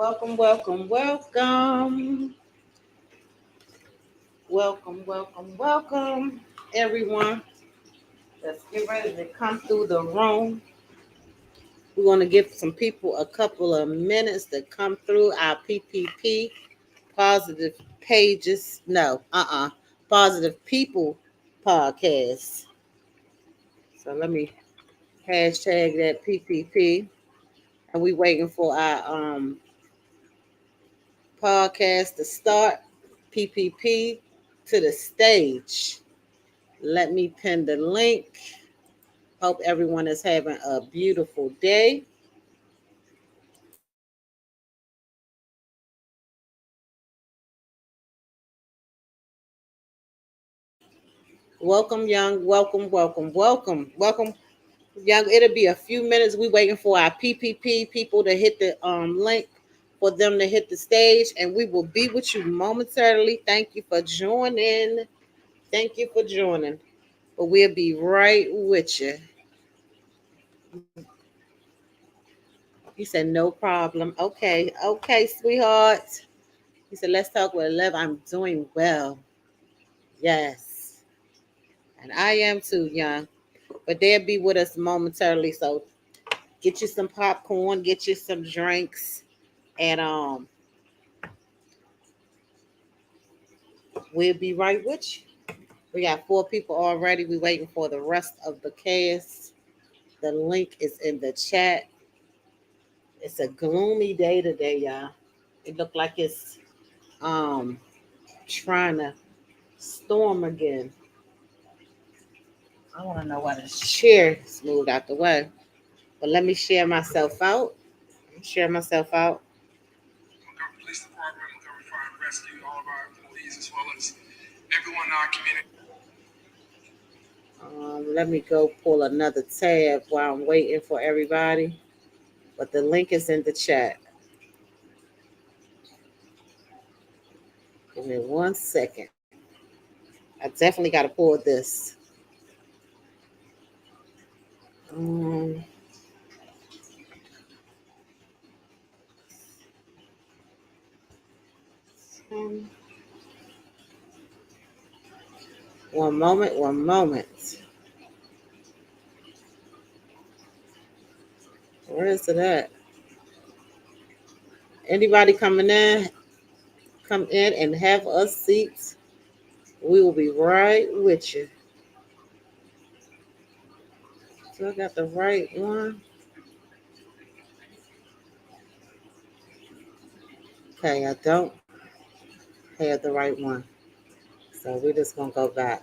Welcome, welcome, welcome. Welcome, everyone. Let's get ready to come through the room. We're going to give some people a couple of minutes to come through our PPP, Positive Pages. No, Positive People podcast. So let me hashtag that PPP. And we waiting for our podcast to start. PPP to the stage. Let me pin the link. Hope everyone is having a beautiful day. Welcome, young. Welcome. Young, it'll be a few minutes. We waiting for our PPP people to hit the link for them to hit the stage, and we will be with you momentarily. Thank you for joining. Thank you for joining. But we'll be right with you. He said, no problem. Okay, sweetheart. He said, let's talk with love. I'm doing well. Yes. And I am too, young. But they'll be with us momentarily. So get you some popcorn, get you some drinks, and we'll be right with you. We got 4 people already. We're waiting for the rest of the cast. The link is in the chat. It's a gloomy day today, y'all. It looked like it's um trying to storm again. I want to know why the chair is moved out the way. But let me share myself out. Share myself out. Montgomery Police Department, Montgomery Fire and Rescue, all of our employees as well as everyone in our community. Let me go pull another tab while I'm waiting for everybody. But the link is in the chat. Give me 1 second. I definitely got to pull this. Um, One moment. Where is it at? Anybody coming in? Come in and have a seat. We will be right with you. So I got the right one. Okay, I don't have the right one. So we're just going to go back.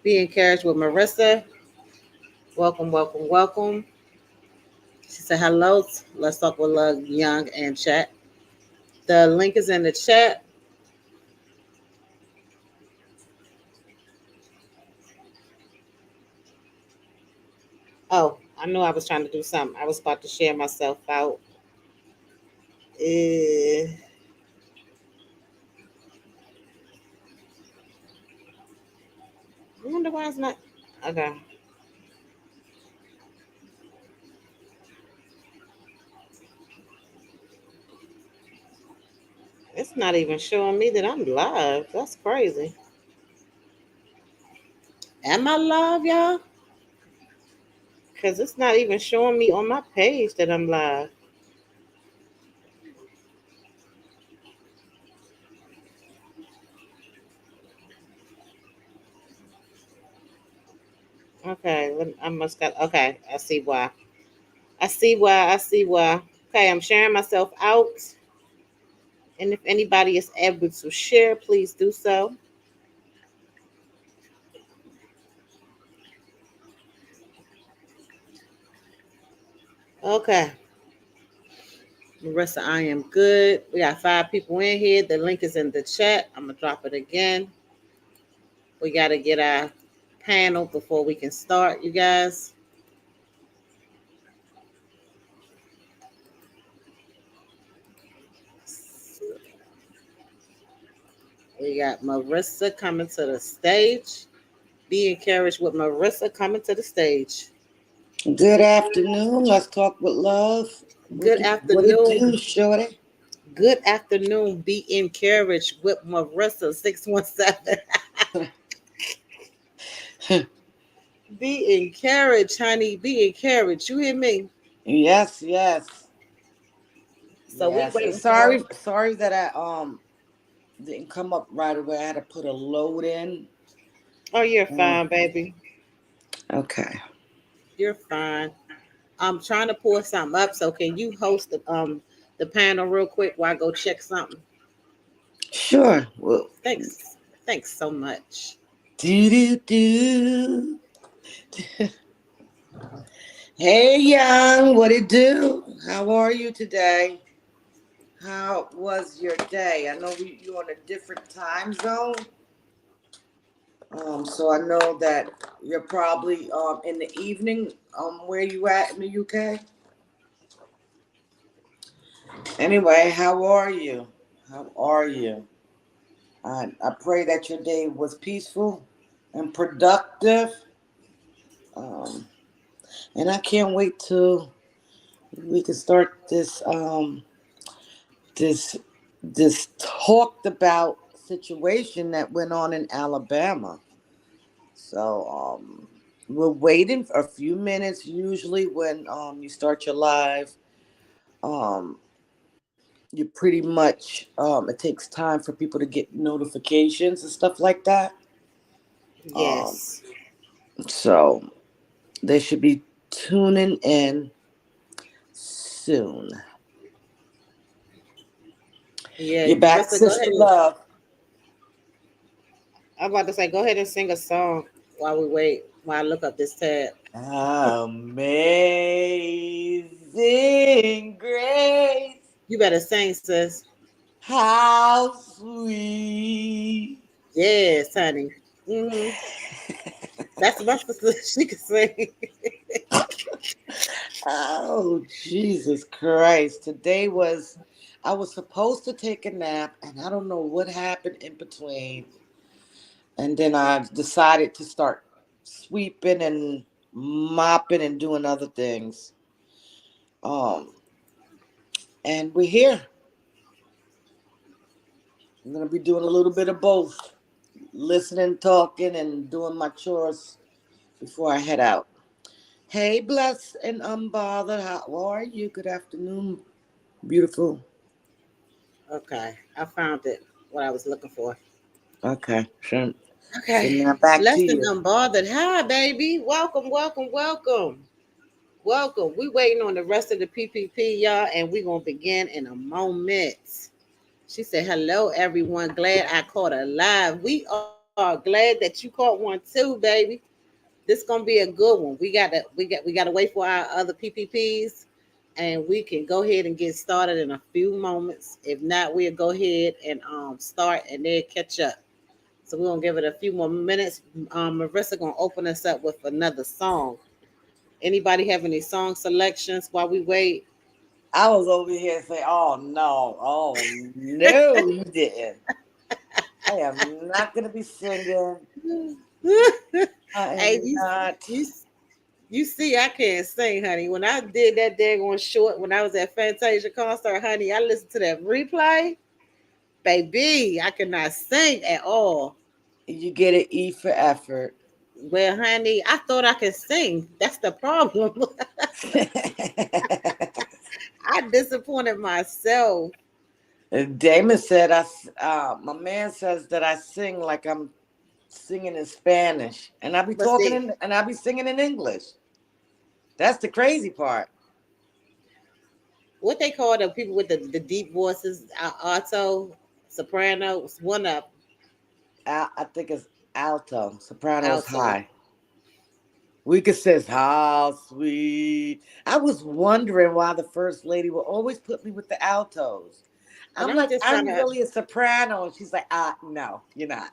Be encouraged with Marissa. Welcome. She said hello. Let's talk with Love Young and chat. The link is in the chat. Oh, I knew I was trying to do something. I was about to share myself out. I wonder why it's not. Okay. It's not even showing me that I'm live. That's crazy. Am I live, y'all? Because it's not even showing me on my page that I'm live. Okay, I must got. Okay, I see why. I see why. Okay, I'm sharing myself out. And if anybody is able to share, please do so. Okay. Marissa, I am good. We got 5 people in here. The link is in the chat. I'm going to drop it again. We got to get our panel before we can start, you guys. We got Marissa coming to the stage. Be encouraged with Marissa coming to the stage. Good afternoon. Let's talk with love. Good What it do, afternoon. shorty? Good afternoon. Be encouraged with Marissa 617. Be encouraged, honey. Be encouraged. You hear me? Yes, yes, So we yes. waiting for. Sorry that I didn't come up right away. I had to put a load in. Oh, you're Um, fine, baby. okay. You're fine. I'm trying to pull something up. So can you host the panel real quick while I go check something? Sure. Well, Thanks. Thanks so much. do do do. Hey, young. What it do? How are you today? How was your day? I know you're on a different time zone. So I know that you're probably in the evening. Where you at in the UK? Anyway, how are you? How are you? I pray that your day was peaceful and productive. Um, and I can't wait till we can start this this talked about situation that went on in Alabama. So we're waiting for a few minutes. Usually, when you start your live, um, you pretty much it takes time for people to get notifications and stuff like that. Um, Yes. so they should be tuning in soon. Yeah, You're back, Marissa, go sister ahead and love. I'm about to say go ahead and sing a song while we wait, while I look up this tab. Amazing grace, You better sing, sis. how sweet. Yes, honey. Hmm. That's my sister. She can sing. Oh, Jesus Christ. I was supposed to take a nap, and I don't know what happened in between. And then I decided to start sweeping and mopping and doing other things. Um, and we're here. I'm going to be doing a little bit of both, listening, talking, and doing my chores before I head out. Hey, blessed and unbothered. How are you? Good afternoon, beautiful. Okay, I found it. What I was looking for. Okay, sure. So Okay, now back to blessed and you. unbothered. Hi, baby. Welcome, welcome, welcome. Welcome. We waiting on the rest of the PPP, y'all, and we gonna begin in a moment. She said, "Hello, everyone. Glad I caught a live. We are glad that you caught one too, baby. This gonna be a good one. We gotta wait for our other PPPs, and we can go ahead and get started in a few moments. If not, we'll go ahead and start and then catch up. So we're gonna give it a few more minutes. Marissa gonna open us up with another song. Anybody have any song selections while we wait? I was over here saying, oh no, you didn't. I am not going to be singing. I Hey, am not. you you see, I can't sing, honey. When I did that daggone short when I was at Fantasia concert, honey, I listened to that replay. Baby, I could not sing at all. You get an E for effort. Well, honey, I thought I could sing. That's the problem. I disappointed myself. Damon said, my man says that I sing like I'm singing in Spanish. And But see, I be singing in English. That's the crazy part. what they call the people with the deep voices, alto, soprano, one up, I think it's alto. Soprano is alto. high. We could say, how sweet. I was wondering why the first lady would always put me with the altos. And I'm I'm like, just trying I'm to. really a soprano. And she's like, no, you're not.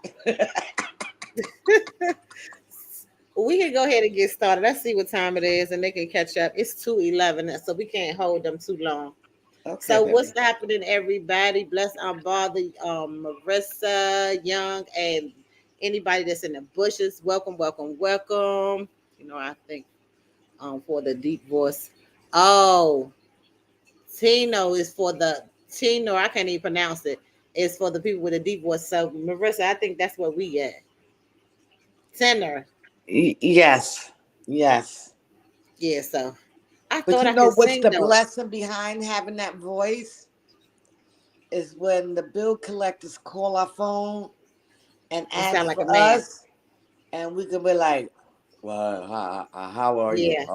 We can go ahead and get started. Let's see what time it is, and they can catch up. It's 2:11, so we can't hold them too long. Okay, So what's baby. happening, everybody? Bless our bother, Marissa Young, and anybody that's in the bushes. Welcome, welcome, welcome. I think for the deep voice. Oh, Tino is for the Tino. I can't even pronounce it. It's for the people with a deep voice. So Marissa, I think that's what we get. Tenor. Yes, yes. Yeah. So I But thought you I know could what's sing the though. blessing behind having that voice is when the bill collectors call our phone and You sound ask like a for man. us, and we can be like, "Well, how are you? Yeah,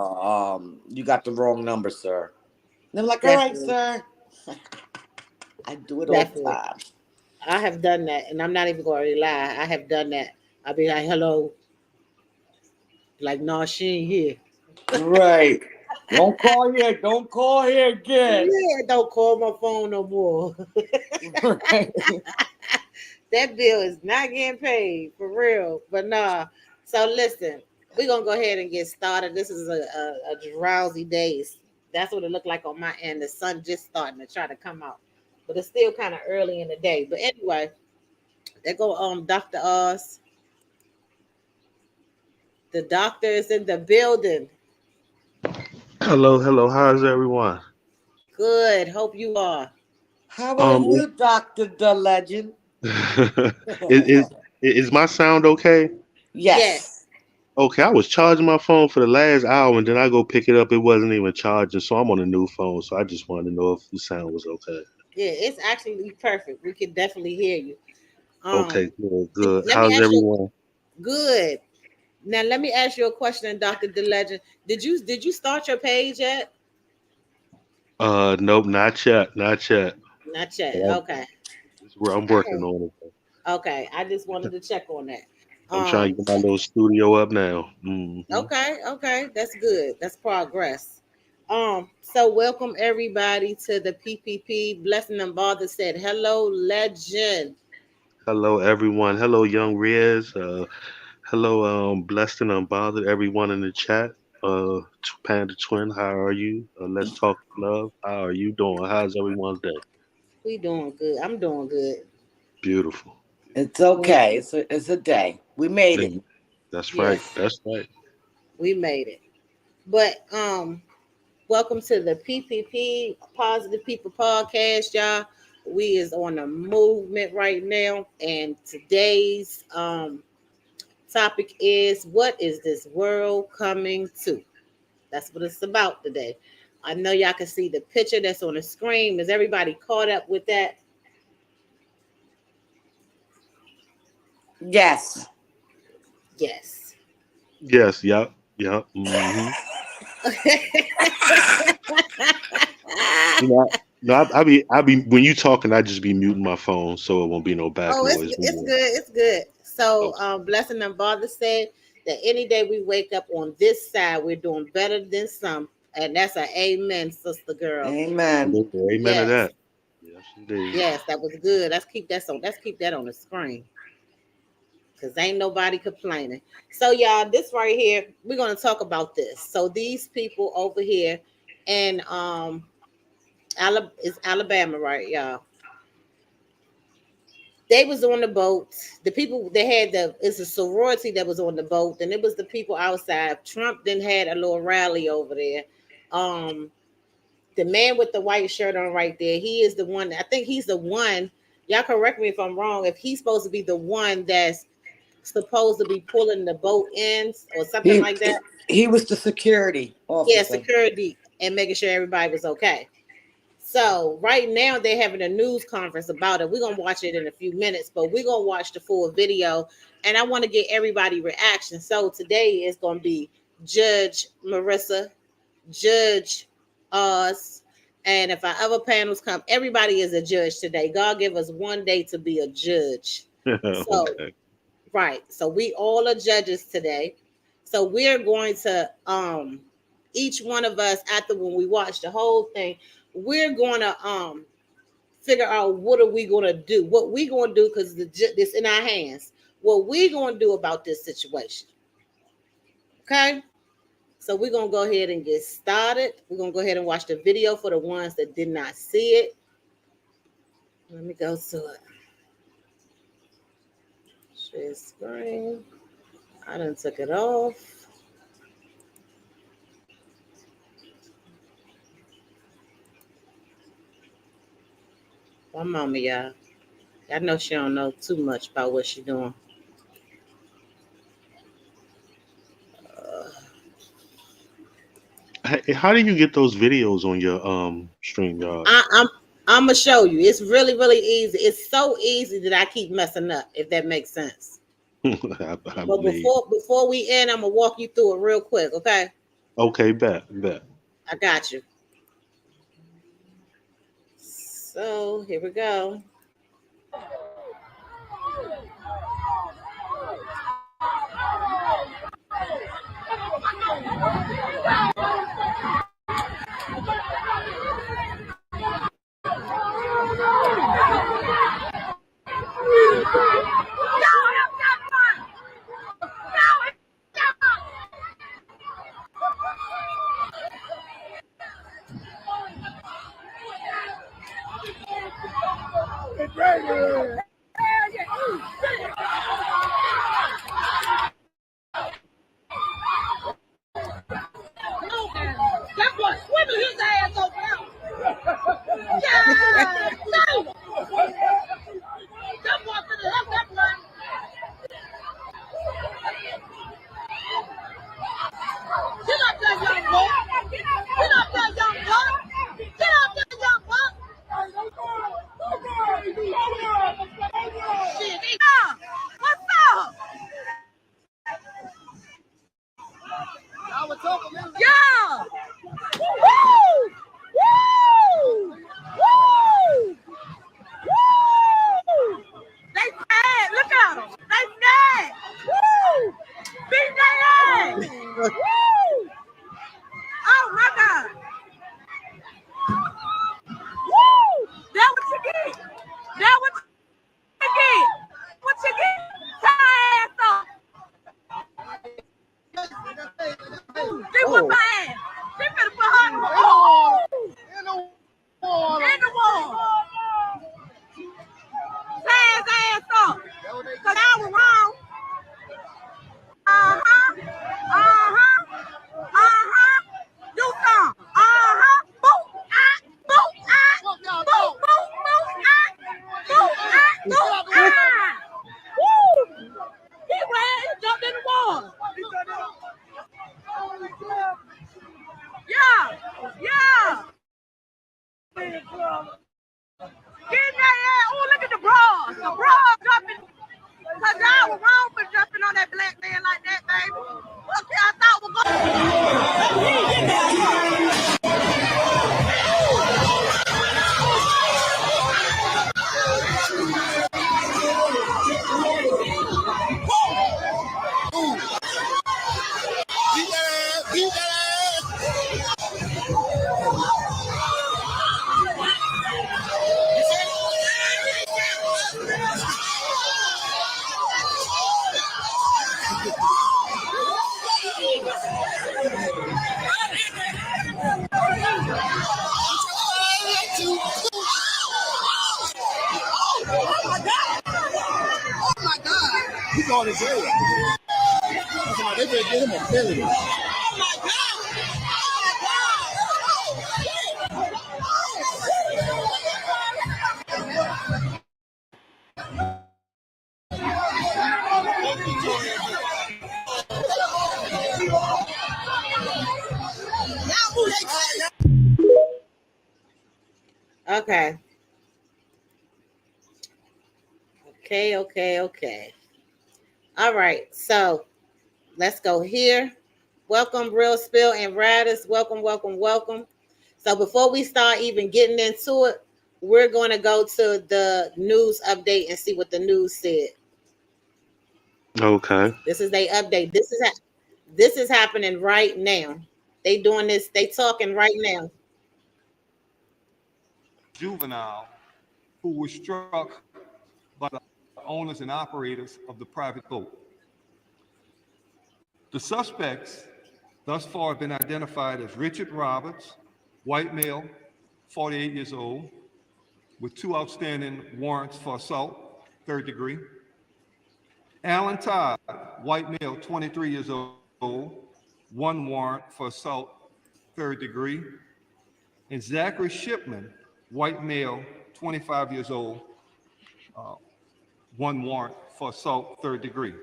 You got the wrong number, sir." And they're like, "All right, definitely, sir." I do it all the definitely. time. I have done that, and I'm not even going to lie. I have done that. I'll be like, "Hello," like, "No, she ain't here." Right. Don't call here. Don't call here again. Yeah, don't call my phone no more. Right. That bill is not getting paid for real. But nah. So listen, we're gonna go ahead and get started. This is a drowsy day. That's what it looked like on my end. The sun just starting to try to come out. But it's still kind of early in the day. But anyway, there go Dr. Oz. The doctor is in the building. Hello, hello. How's everyone? Good. Hope you are. How are Um, you, Doctor the Legend? is is my sound okay? Yes. Yes. Okay, I was charging my phone for the last hour, and then I go pick it up. It wasn't even charging, so I'm on a new phone. So I just wanted to know if the sound was okay. Yeah, it's actually perfect. We can definitely hear you. Okay, Um, good, good. let me How's ask you. everyone? Good. Now let me ask you a question, Doctor The Legend. Did you start your page yet? Nope, not yet, not yet. Not But yet. Okay. I'm All working right. on it. Okay. I just wanted to check on that. I'm trying Um. to get my little studio up now. Okay. Okay. That's good. That's progress. So welcome everybody to the PPP. Blessing and Bother said, "Hello, legend." Hello, everyone. Hello, young Riz. Hello, blessed and unbothered, everyone in the chat. Panda Twin, how are you? Let's talk love. How are you doing? How's everyone's day? We doing good. I'm doing good. Beautiful. It's okay. It's a day. We made it. Mhm. That's right. Yes, That's right. we made it. But welcome to the PPP Positive People Podcast, y'all. We is on a movement right now, and today's topic is what is this world coming to? That's what it's about today. I know y'all can see the picture that's on the screen. Is everybody caught up with that? Yes. Yes. Yes. Yep. Yep. You know, no, I be when you talking, I just be muting my phone so it won't be no back Oh, it's noise. it's good. It's good. So, Okay. Blessing and Father said that any day we wake up on this side, we're doing better than some, and that's an amen, sister girl. Amen. Amen to Yes, that. Yes, indeed. yes, that was good. Let's keep that on the screen, cause ain't nobody complaining. So, y'all, this right here, we're gonna talk about this. So, these people over here, and it's Alabama, right, y'all? They was on the boat. The people they had it's a sorority that was on the boat, and it was the people outside. Trump then had a little rally over there. Um, the man with the white shirt on right there, he is the one. I think he's the one. Y'all correct me if I'm wrong. If he's supposed to be the one that's supposed to be pulling the boat in or something He like that. he was the security Yeah, officer. security and making sure everybody was okay. So right now they're having a news conference about it. We're gonna watch it in a few minutes, but we're gonna watch the full video, and I want to get everybody reaction. So today is gonna be Judge Marissa, Judge Oz, and if our other panels come, everybody is a judge today. God give us one day to be a judge. So Okay. right, so we all are judges today. So we're going to each one of us after when we watch the whole thing, we're going to figure out what are we going to do, what we going to do because this in our hands, what we going to do about this situation. Okay, so we're going to go ahead and get started. We're going to go ahead and watch the video for the ones that did not see it. Let me go to it. Share screen. I done took it off. One moment, y'all. I know she don't know too much about what she doing. How do you get those videos on your StreamYard? I'm gonna show you. It's really, really easy. It's so easy that I keep messing up, if that makes sense. I But believe. before we end, I'm gonna walk you through it real quick, okay? Okay, bet. I got you. So here we go. Okay. Okay. All right. So let's go here. Welcome, Real Spill and Radis. Welcome. So before we start even getting into it, we're going to go to the news update and see what the news said. Okay. This is their update. This is happening right now. They doing this. They talking right now. Juvenile who was struck by the owners and operators of the private boat. The suspects thus far have been identified as Richard Roberts, white male, 48 years old, with 2 outstanding warrants for assault, 3rd degree. Alan Todd, white male, 23 years old, 1 warrant for assault, 3rd degree. And Zachary Shipman, white male, 25 years old, one warrant for assault, third degree.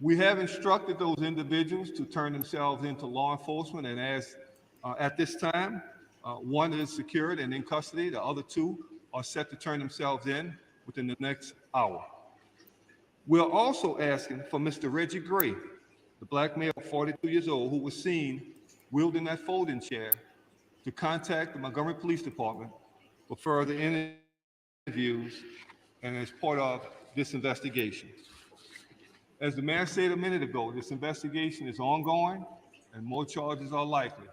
We have instructed those individuals to turn themselves into law enforcement, and as at this time, one is secured and in custody. The other two are set to turn themselves in within the next hour. We're also asking for Mr. Reggie Gray, the black male, 42 years old, who was seen wielding that folding chair, to contact the Montgomery Police Department for further interviews and as part of this investigation. As the mayor said a minute ago, this investigation is ongoing and more charges are likely.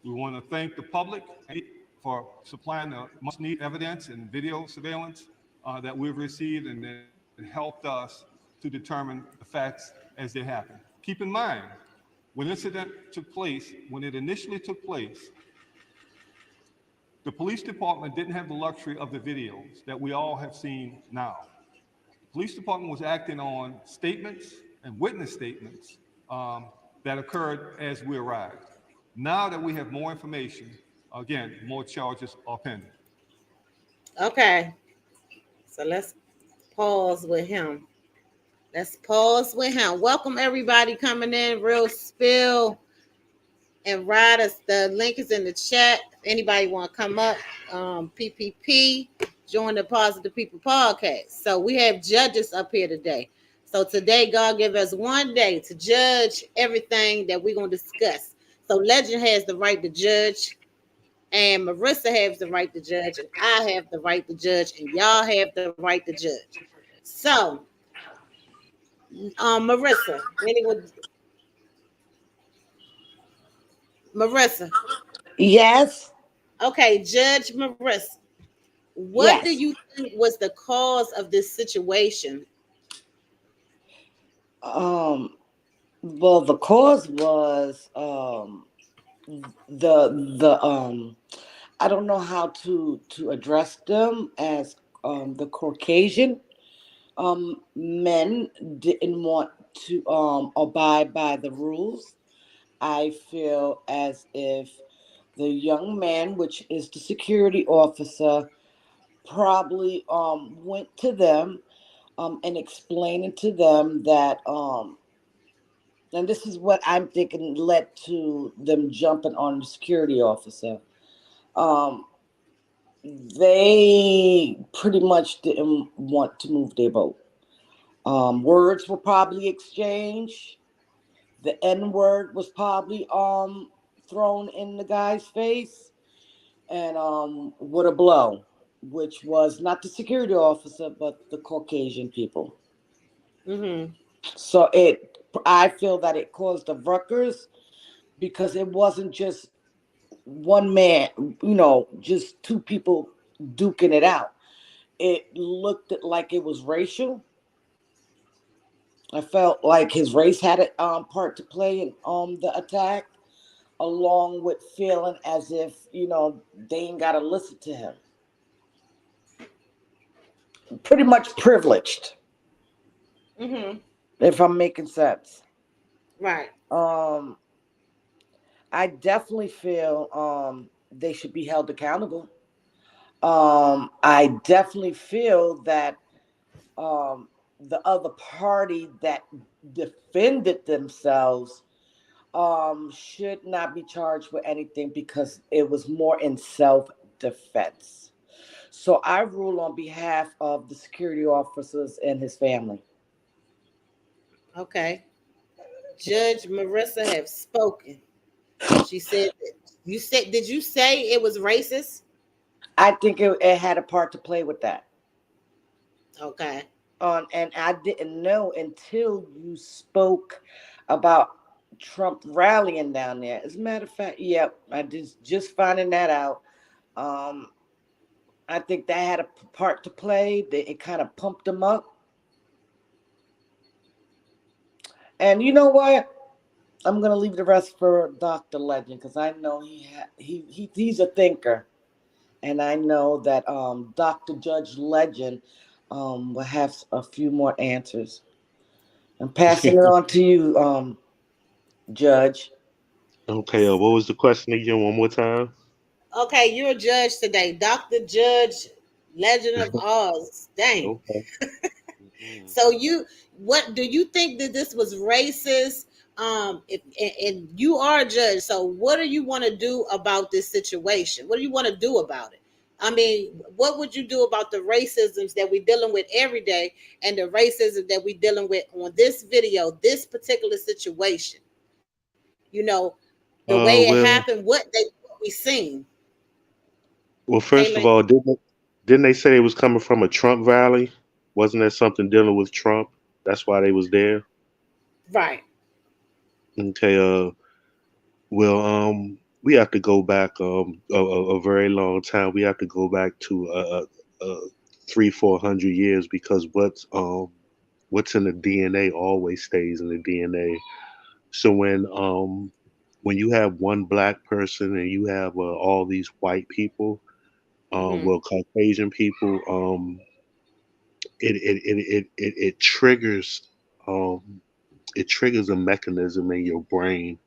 We want to thank the public for supplying the much needed evidence and video surveillance that we've received, and it helped us to determine the facts as they happen. Keep in mind, when this incident took place, when it initially took place, the police department didn't have the luxury of the videos that we all have seen now. The police department was acting on statements and witness statements that occurred as we arrived. Now that we have more information, again, more charges are pending. Okay. So let's pause with him. Welcome everybody coming in. Real Spill and Riders. The link is in the chat. If anybody want to come up, PPP, join the Positive People podcast. So we have judges up here today. So today, God give us one day to judge everything that we're going to discuss. So Legend has the right to judge, and Marissa has the right to judge, and I have the right to judge, and y'all have the right to judge. So, Marissa, Marissa. Yes. Okay, Judge Marissa. What do Yes. you think was the cause of this situation? Well, the cause was the I don't know how to address them as the Caucasian men didn't want to abide by the rules. I feel as if the young man, which is the security officer, probably went to them and explaining to them that and this is what I'm thinking led to them jumping on the security officer. They pretty much didn't want to move their boat. Words were probably exchanged. The N-word was probably thrown in the guy's face, and with a blow, which was not the security officer, but the Caucasian people. Mm-hmm. So I feel that it caused a ruckus because it wasn't just one man, just two people duking it out. It looked like it was racial. I felt like his race had a part to play in the attack, along with feeling as if, they ain't got to listen to him. Pretty much privileged, Mm-hmm. if I'm making sense. Right. I definitely feel they should be held accountable. I definitely feel that the other party that defended themselves should not be charged with anything because it was more in self-defense. So I rule on behalf of the security officers and his family. Okay. Judge Marissa have spoken. She said that did you say it was racist? I think it had a part to play with that. Okay. And I didn't know until you spoke about Trump rallying down there. As a matter of fact, yep, I just finding that out. I think that had a part to play. It kind of pumped him up. And you know what? I'm gonna leave the rest for Dr. Legend because I know he's a thinker, and I know that Dr. Judge Legend will have a few more answers. I'm passing it on to you, Judge. Okay, what was the question again? One more time. Okay, you're a judge today, Doctor Judge, Legend of Oz. Dang. Okay. Mhm. So what do you think that this was racist? And you are a judge, so what do you want to do about this situation? What do you want to do about it? I mean, what would you do about the racisms that we're dealing with every day and the racism that we're dealing with on this video, this particular situation? You know, the way it Well, happened, what we seen. first of Kaylin, all, didn't they say it was coming from a Trump rally? Wasn't there something dealing with Trump? That's why they was there. right. Okay. Well, we have to go back a very long time. We have to go back to 300-400 years because what's in the DNA always stays in the DNA. So when you have one black person and you have all these white people, Mm-hmm. well, Caucasian people, it triggers um, it triggers a mechanism in your brain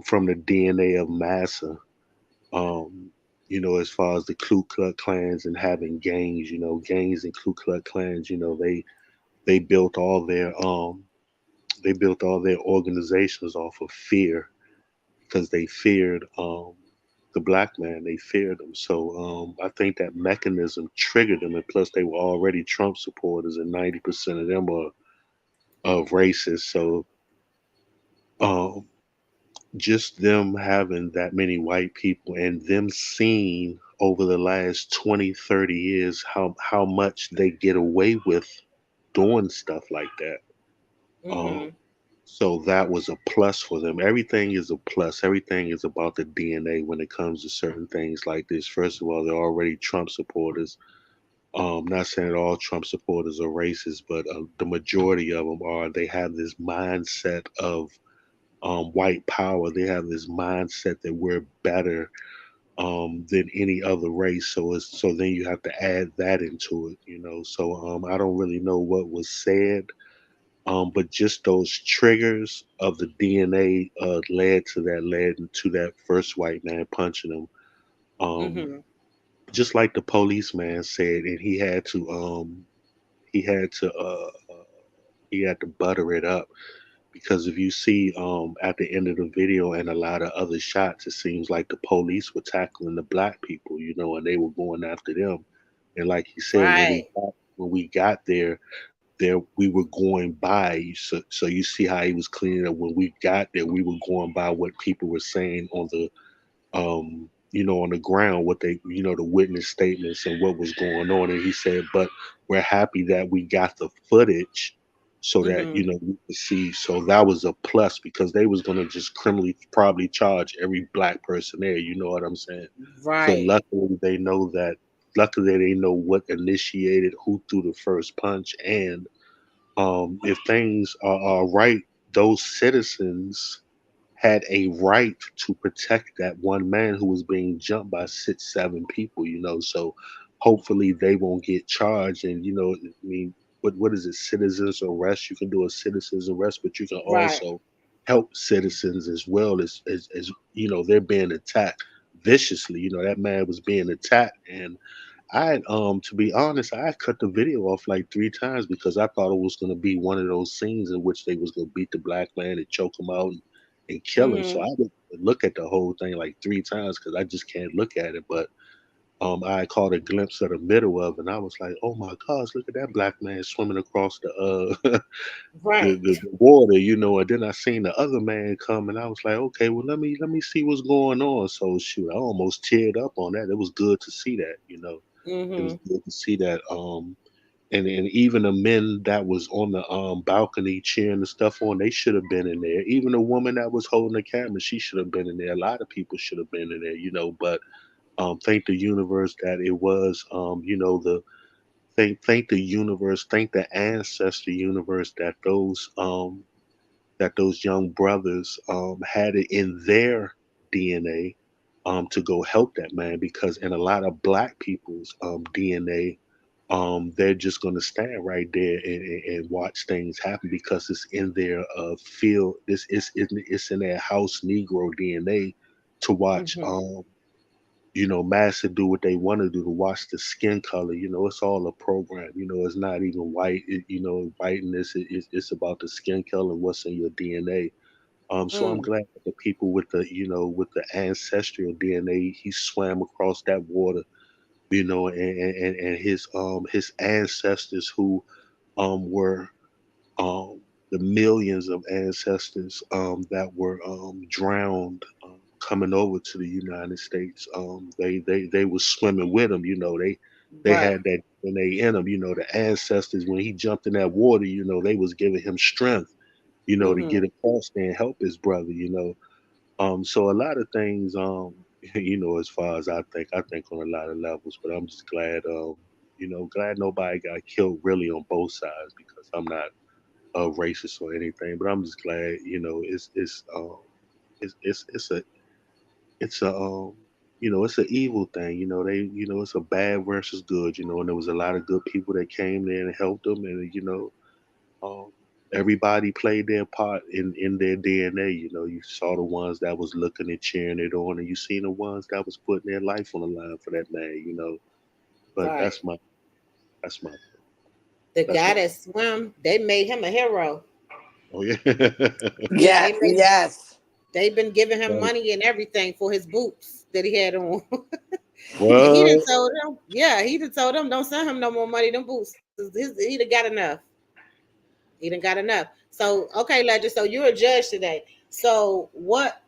from the DNA of massa. Um, as far as the Ku Klux Klans and having gangs, gangs and Ku Klux Klans, they built all their organizations off of fear because they feared the black man. They feared him. So I think that mechanism triggered them, and plus they were already Trump supporters, and 90% of them are racist. So um, just them having that many white people and them seeing over the last 20, 30 years how much they get away with doing stuff like that. Um, Mm-hmm. so that was a plus for them. Everything is a plus. Everything is about the DNA when it comes to certain things like this. First of all, they're already Trump supporters. Not saying that all Trump supporters are racist, but the majority of them are. They have this mindset of white power. They have this mindset that we're better than any other race. So then you have to add that into it. So I don't really know what was said, but just those triggers of the DNA led to that first white man punching him. Um, Mm-hmm. just like the policeman said, and he had to he had to butter it up because if you see at the end of the video and a lot of other shots, it seems like the police were tackling the black people, and they were going after them. And like he said, Right. when we got there we were going by. So you see how he was cleaning up. When we got there, we were going by what people were saying on the on the ground, what they, the witness statements and what was going on. And he said, but we're happy that we got the footage so that, Mm-hmm. we could see. So that was a plus because they was going to just criminally probably charge every black person there. You know what I'm saying? So Right. luckily they know what initiated, who threw the first punch. And if things are right, those citizens had a right to protect that one man who was being jumped by 6, 7 people. So hopefully they won't get charged. And I mean, what is it? Citizens arrest. You can do a citizens arrest, but you can Right. also help citizens as well as they're being attacked viciously. That man was being attacked, and to be honest, I cut the video off like 3 times because I thought it was gonna be one of those scenes in which they was gonna beat the black man and choke him out and kill him. So Mm-hmm. I would look at the whole thing like 3 times because I just can't look at it. But I caught a glimpse of the middle of it, and I was like, "Oh my gosh, look at that black man swimming across the Right. the water." And then I seen the other man come, and I was like, "Okay, well let me see what's going on." So shoot, I almost teared up on that. It was good to see that. It was Mm-hmm. good to see that. And even the men that was on the balcony cheering the stuff on, they should have been in there. Even the woman that was holding the camera, she should have been in there. A lot of people should have been in there. But thank the universe that it was, the thank the universe, thank the ancestor universe that those young brothers had it in their DNA to go help that man because in a lot of black people's DNA, they're just going to stand right there and watch things happen because it's in their field. It's in their house Negro DNA to watch Mm-hmm. masks to do what they want to do to watch the skin color. It's all a program. It's not even white. Whiteness. It's about the skin color and what's in your DNA. So I'm Mm, glad that the people with the ancestral DNA, he swam across that water, and his ancestors who were the millions of ancestors that were drowned coming over to the United States. They were swimming with him. They right. had that DNA in them. The ancestors, when he jumped in that water, they was giving him strength, to Mm-hmm. get across there and help his brother. So a lot of things, as far as I think on a lot of levels. But I'm just glad, glad nobody got killed really on both sides, because I'm not racist or anything, but I'm just glad, it's it's a it's an evil thing, it's a bad versus good, and there was a lot of good people that came there and helped them, and um, everybody played their part in their DNA. You saw the ones that was looking and cheering it on, and you seen the ones that was putting their life on the line for that man. But Right. that's my The that's guy my that swam, they made him a hero. oh yeah. Yeah, Yeah, yes. they've been giving him Right. money and everything for his boots that he had on. He done What? told him, yeah, he done told him, don't send him no more money. Them boots, he done got enough. He done got enough. So okay, Ledger. So you're a judge today. So what?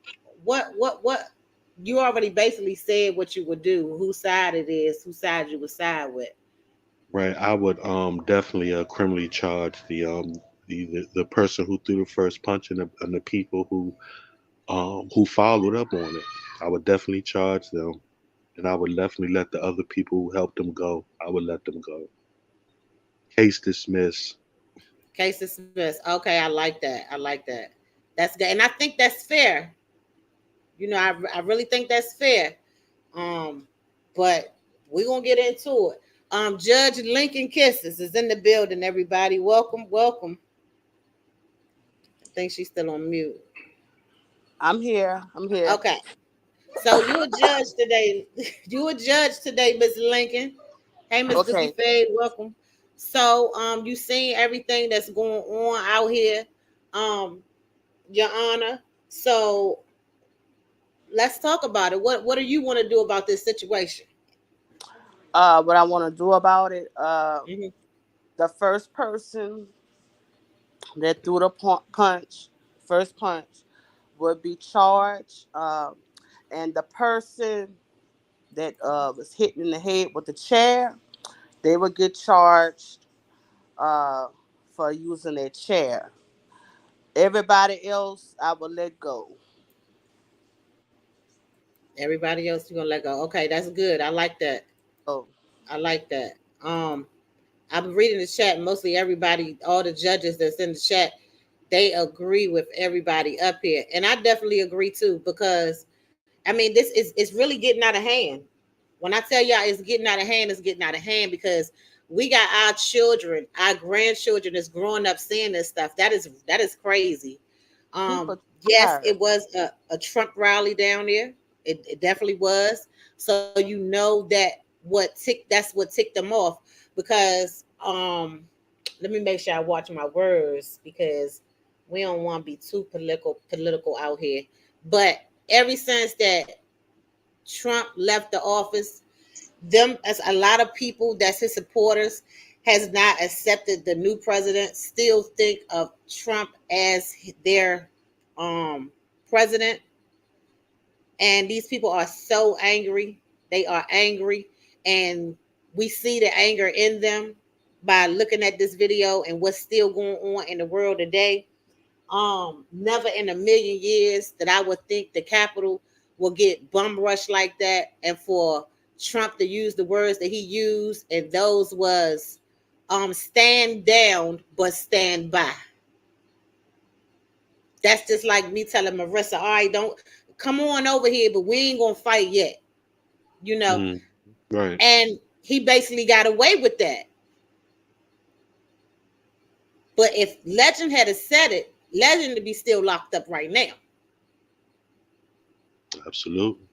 You already basically said what you would do. Whose side it is? Whose side you would side with? Right, I would definitely criminally charge the person who threw the first punch, and the people who followed up on it. I would definitely charge them, and I would definitely let the other people who helped them go. I would let them go. Case dismissed. Case dismissed. Okay, I like that. I like that. That's good, and I think that's fair. I really think that's fair. Um, but we're gonna get into it. Judge Lincoln Kisses is in the building. Everybody, welcome, welcome. I think she's still on mute. I'm here. I'm here. Okay, so you a judge today. You a judge today, Miss Lincoln. Hey, Miss Dookie Okay. Fade, welcome. So, you seen everything that's going on out here, um, Your Honor. So let's talk about it. What do you want to do about this situation? What I want to do about it, Mhm. the first person that threw the first punch, would be charged. And the person that was hitting in the head with the chair, they would get charged uh, for using their chair. Everybody else, I will let go. Everybody else, you're gonna let go. Okay, that's good. I like that. So, I like that. Um, I've been reading the chat. Mostly everybody, all the judges that's in the chat, they agree with everybody up here, and I definitely agree too. Because I mean, this is it's really getting out of hand. When I tell y'all it's getting out of hand, it's getting out of hand because we got our children, our grandchildren that's growing up seeing this stuff. That is crazy. people Yes, tired. it was a Trump rally down there. It definitely was. So you know that's what ticked them off because let me make sure I watch my words because we don't want to be too political out here. But ever since that Trump left the office, them as a lot of people that's his supporters has not accepted the new president, still think of Trump as their president. And these people are so angry. They are angry. And we see the anger in them by looking at this video and what's still going on in the world today. Never in a million years that I would think the Capitol will get bum rushed like that, and for Trump to use the words that he used, and those was stand down but stand by. That's just like me telling Marissa, all right, don't come on over here, but we ain't gonna fight yet, you know. Mm, right. And he basically got away with that. But if Legend had said it, Legend to be still locked up right now. Absolutely.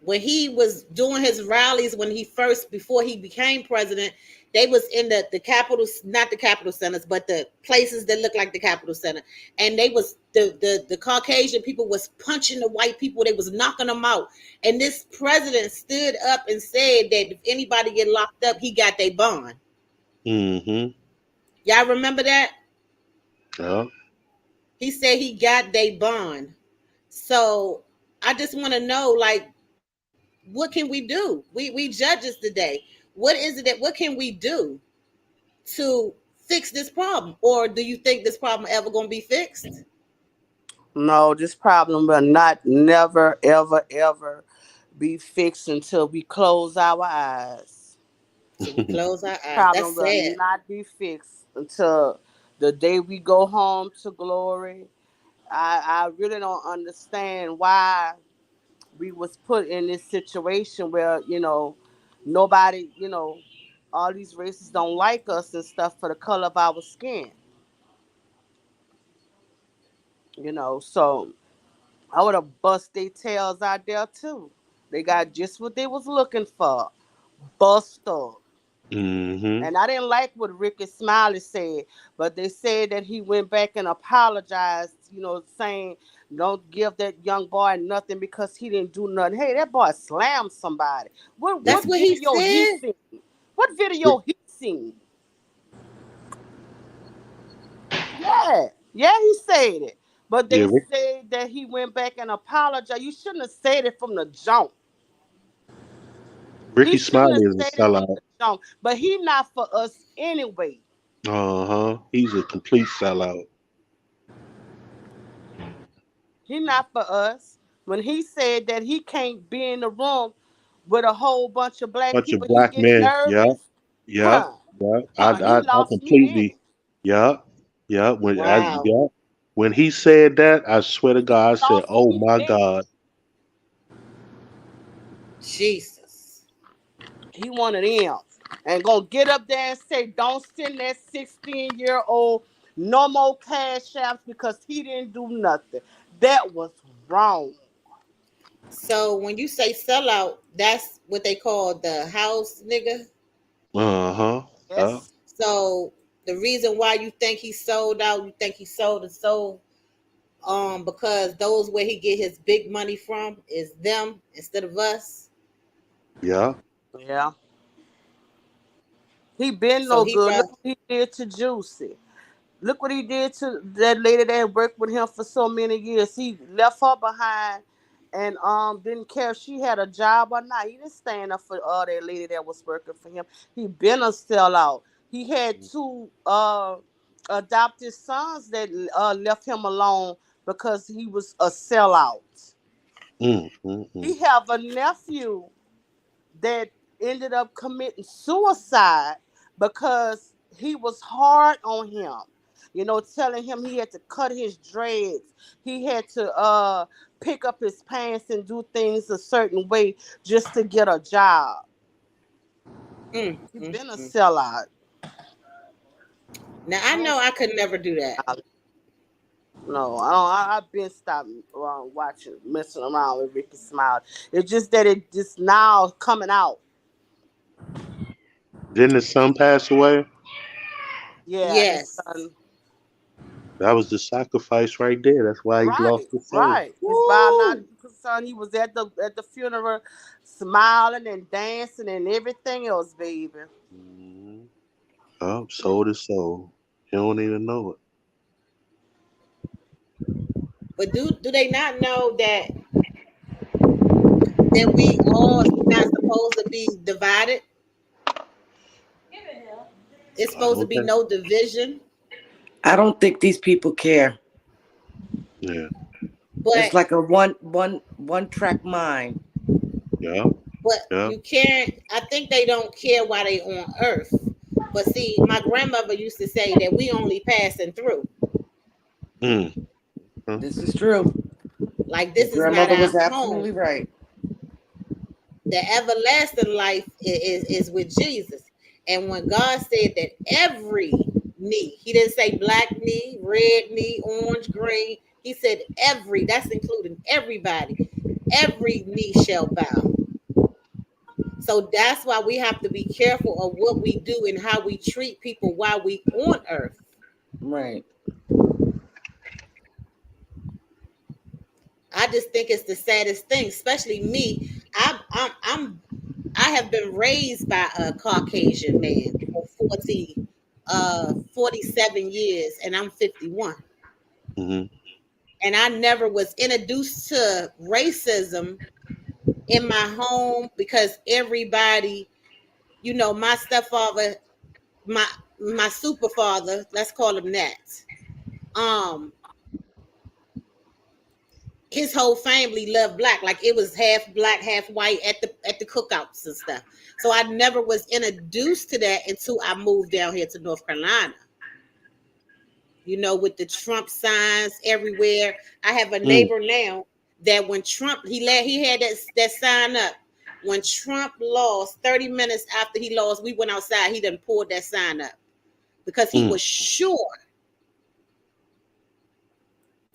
when he was doing his rallies when he first before he became president, they was in the capital, not the capital centers, but the places that look like the capital center, and they was the Caucasian people was punching the white people, they was knocking them out, and this president stood up and said that if anybody get locked up, he got their bond. Mm-hmm. Y'all remember that? Yeah. He said he got their bond. So I just want to know, like, what can we do? We judges today. What is it that what can we do to fix this problem? Or do you think this problem ever gonna be fixed? No, this problem will not never ever ever be fixed until we close our eyes. So we close our eyes. Problem That's will sad. not be fixed until the day we go home to glory. I really don't understand why we was put in this situation where, nobody, all these races don't like us and stuff for the color of our skin. So I would have bust their tails out there too. They got just what they was looking for. Bust up. Mm-hmm. And I didn't like what Ricky Smiley said, but they said that he went back and apologized, saying don't give that young boy nothing because he didn't do nothing. Hey, that boy slammed somebody. What That's what he video he said. seen? What video he seen? Yeah. Yeah, he said it. But Yeah, they said that he went back and apologized. You shouldn't have said it from the jump. He Ricky shouldn't Smiley have is a said it from sellout. the jump. But he not for us anyway. Uh-huh. He's a complete sellout. He not for us. When he said that he can't be in the room with a whole bunch of black Bunch of people, he black get men. Yeah, nervous. yeah, Huh? yeah. He I lost me then. completely. Yeah, yeah. Wow. When he said that, I swear to He God, I said, lost "Oh me my then. God." Jesus. He one of them. And gonna get up there and say, don't send that 16-year-old no more cash apps because he didn't do nothing. That was wrong. So when you say sellout, that's what they call the house nigga. Uh-huh. Yeah. Yes. So the reason why you think he sold out, you think he sold and sold, because those where he get his big money from is them instead of us. Yeah. Yeah. He been So no he good. Look rather, what he did to Juicy. Look what he did to that lady that worked with him for so many years. He left her behind and didn't care if she had a job or not. He didn't stand up for that lady that was working for him. He been a sellout. He had two adopted sons that left him alone because he was a sellout. Mm, mm, mm. He have a nephew that ended up committing suicide because he was hard on him. Telling him he had to cut his dreads. He had to pick up his pants and do things a certain way just to get a job. mm, He mm, been a mm. sellout. Now I I know I could never do that. don't, no, I don't. I've been stopped watching, messing around with Ricky Smile. It's just that it just now coming out. Didn't his son pass away? Yeah, his Yes. son. That was the sacrifice right there. That's why he lost Right, his soul. right. His Woo! biological son, he was at the funeral, smiling and dancing and everything else, baby. Mhm. Oh, soul to soul. He don't even know it. But do they not know that we all not supposed to be divided? It's I supposed to don't be think. no division. I don't think these people care. Yeah. It's But like a one track mind. Yeah. but Yeah. you can't. I think they don't care why they on Earth. But see, my grandmother used to say that we only passing through. Mm. Huh. This is true. Like Your this is not grandmother our was home. absolutely right. The everlasting life is with Jesus. And when God said that every knee, he didn't say black knee, red knee, orange, green. He said every, that's including everybody. Every knee shall bow. So that's why we have to be careful of what we do and how we treat people while we on earth. Right. I just think it's the saddest thing, especially me. I have been raised by a Caucasian man for 47 years, and I'm 51. Hmm. And I never was introduced to racism in my home because everybody, my stepfather, my my super father, let's call him that. Um, his whole family loved black, like it was half black, half white at the cookouts and stuff. So I never was introduced to that until I moved down here to North Carolina. With the Trump signs everywhere. I have a Mm, neighbor now that when Trump he had that sign up. When Trump lost, 30 minutes after he lost, we went outside. He done pulled that sign up because he mm, was sure.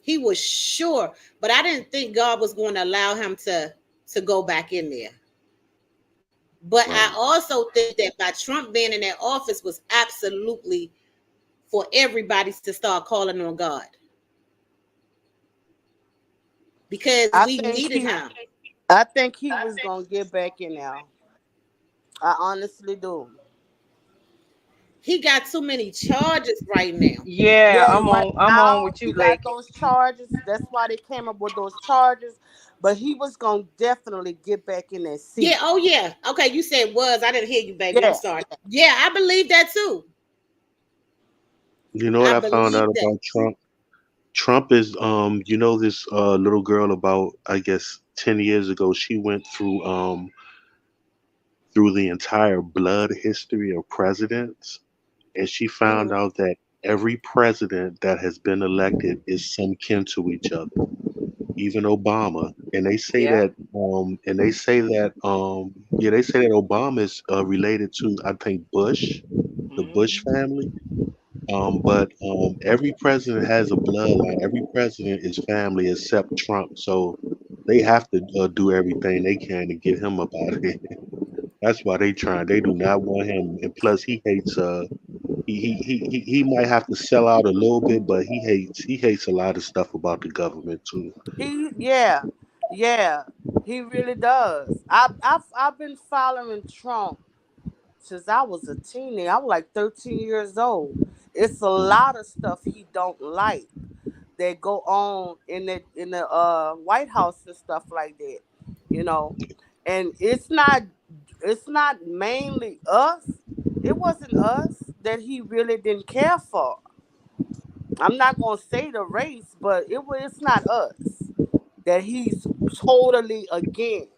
He was sure, but I didn't think God was going to allow him to go back in there. But I Right. also think that by Trump being in that office was absolutely for everybody to start calling on God because I we think needed he, him. I think he was gonna get back in now. I honestly do. He got too many charges right now. Yeah, Yeah, I'm right on. I'm on now with he you, got Lakey. those charges. That's why they came up with those charges. But he was gonna definitely get back in that Yeah, seat. oh yeah. Okay, you said was. I didn't hear you, baby. I'm Yeah, sorry. Yeah, I believe that too. you know what I I found out believe that. about Trump? Trump is this little girl about I guess 10 years ago. She went through the entire blood history of presidents, and she found Mhm. out that every president that has been elected is some kin to each other, even Obama. And they say Yeah. that they say that Obama is related to, I think, Bush, the Bush hmm family. But every president has a bloodline. Every president is family except Trump. So they have to do everything they can to get him up out of here. That's why they trying. They do not want him. And plus, he hates. He might have to sell out a little bit, but he hates a lot of stuff about the government too. yeah, yeah. He really does. I've been following Trump since I was a teenager. I was like 13 years old. It's a Mm, lot of stuff he don't like that go on in the White House and stuff like that, you know. And it's not mainly us. It wasn't us that he really didn't care for. I'm not gonna say the race, but it's not us that he's totally against.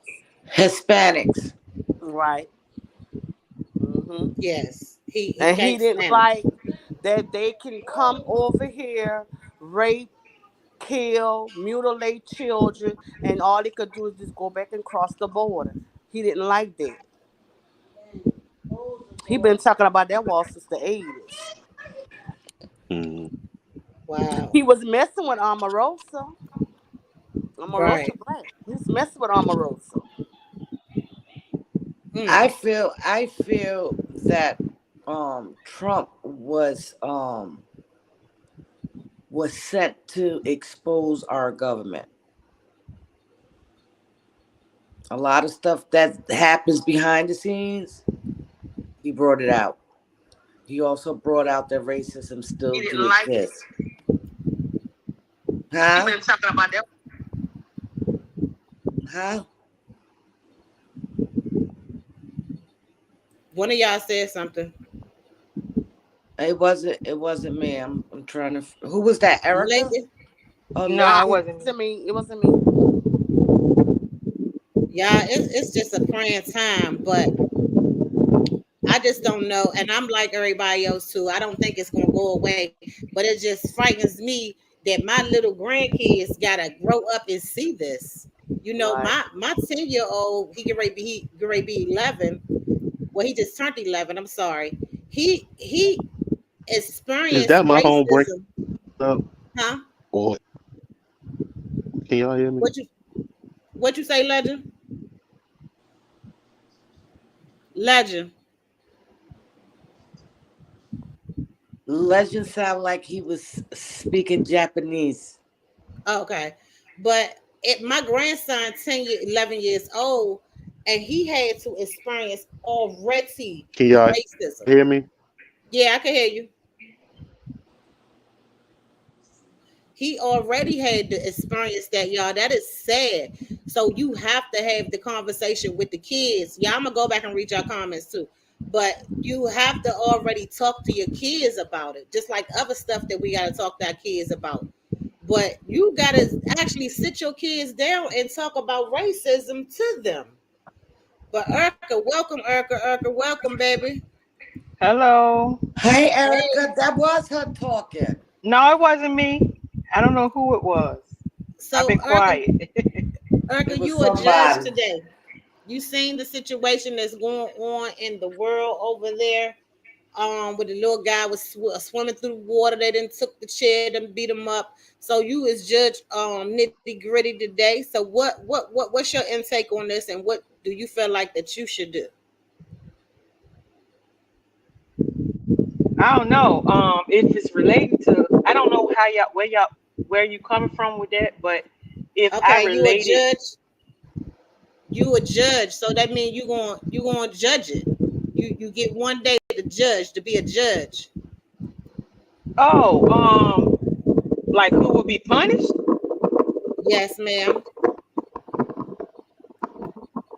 Hispanics. Right. hmm Yes, he And he can't didn't stand like that they can come over here, rape, kill, mutilate children, and all they could do is just go back and cross the border. He didn't like that. He been talking about that wall since the 80s. mm, Wow. He was messing with Omarosa. Omarosa Right. Black. He was messing with Omarosa. Mm. I feel that Trump was sent to expose our government. A lot of stuff that happens behind the scenes, he brought it out. He also brought out that racism He still do didn't like it. exist. He Huh? been talking about that. Huh? One of y'all said something. It wasn't me. I'm trying to who was that? Erica? Lady, Oh, No, it Nah, Leggett? it wasn't me. wasn't me. It wasn't me. y'all, it's just a praying time, but I just don't know. And I'm like everybody else too. I don't think it's gonna go away, but it just frightens me that my little grandkids gotta grow up and see this. Right. My 10-year-old, he get ready to be 11. Well, he just turned 11. I'm sorry. He is experienced that my phone breaking racism, up? huh? Or can y'all hear me? What you say, Legend? Legend. Legend sound like he was speaking Japanese. Okay. But my grandson, 11 years old, and he had to experience already Can y'all racism. hear me? Yeah, I can hear you. He already had to experience that, y'all. That is sad. So you have to have the conversation with the kids. Yeah, I'm gonna go back and read your comments too. But you have to already talk to your kids about it, just like other stuff that we gotta talk to our kids about. But you gotta actually sit your kids down and talk about racism to them. But Erica, welcome, Erica. Erica, welcome, baby. Hello. Hey, Hey. Erica, that was her talking. No, it wasn't me. I don't know who it was. I've So been quiet. It Erica, was you a judge somebody. today. You seen the situation that's going on in the world over there, where the little guy was swimming through the water. They didn't took the chair and beat him up. So you is judge nitty gritty today. So what's your intake on this, and what do you feel like that you should do? I don't know. If it's related to, I don't know how where you coming from with that, but if I Okay, you a related, judge. You a judge, so that means you going to judge it. You get one day to judge, to be a judge. oh, like who would be punished? Yes, ma'am.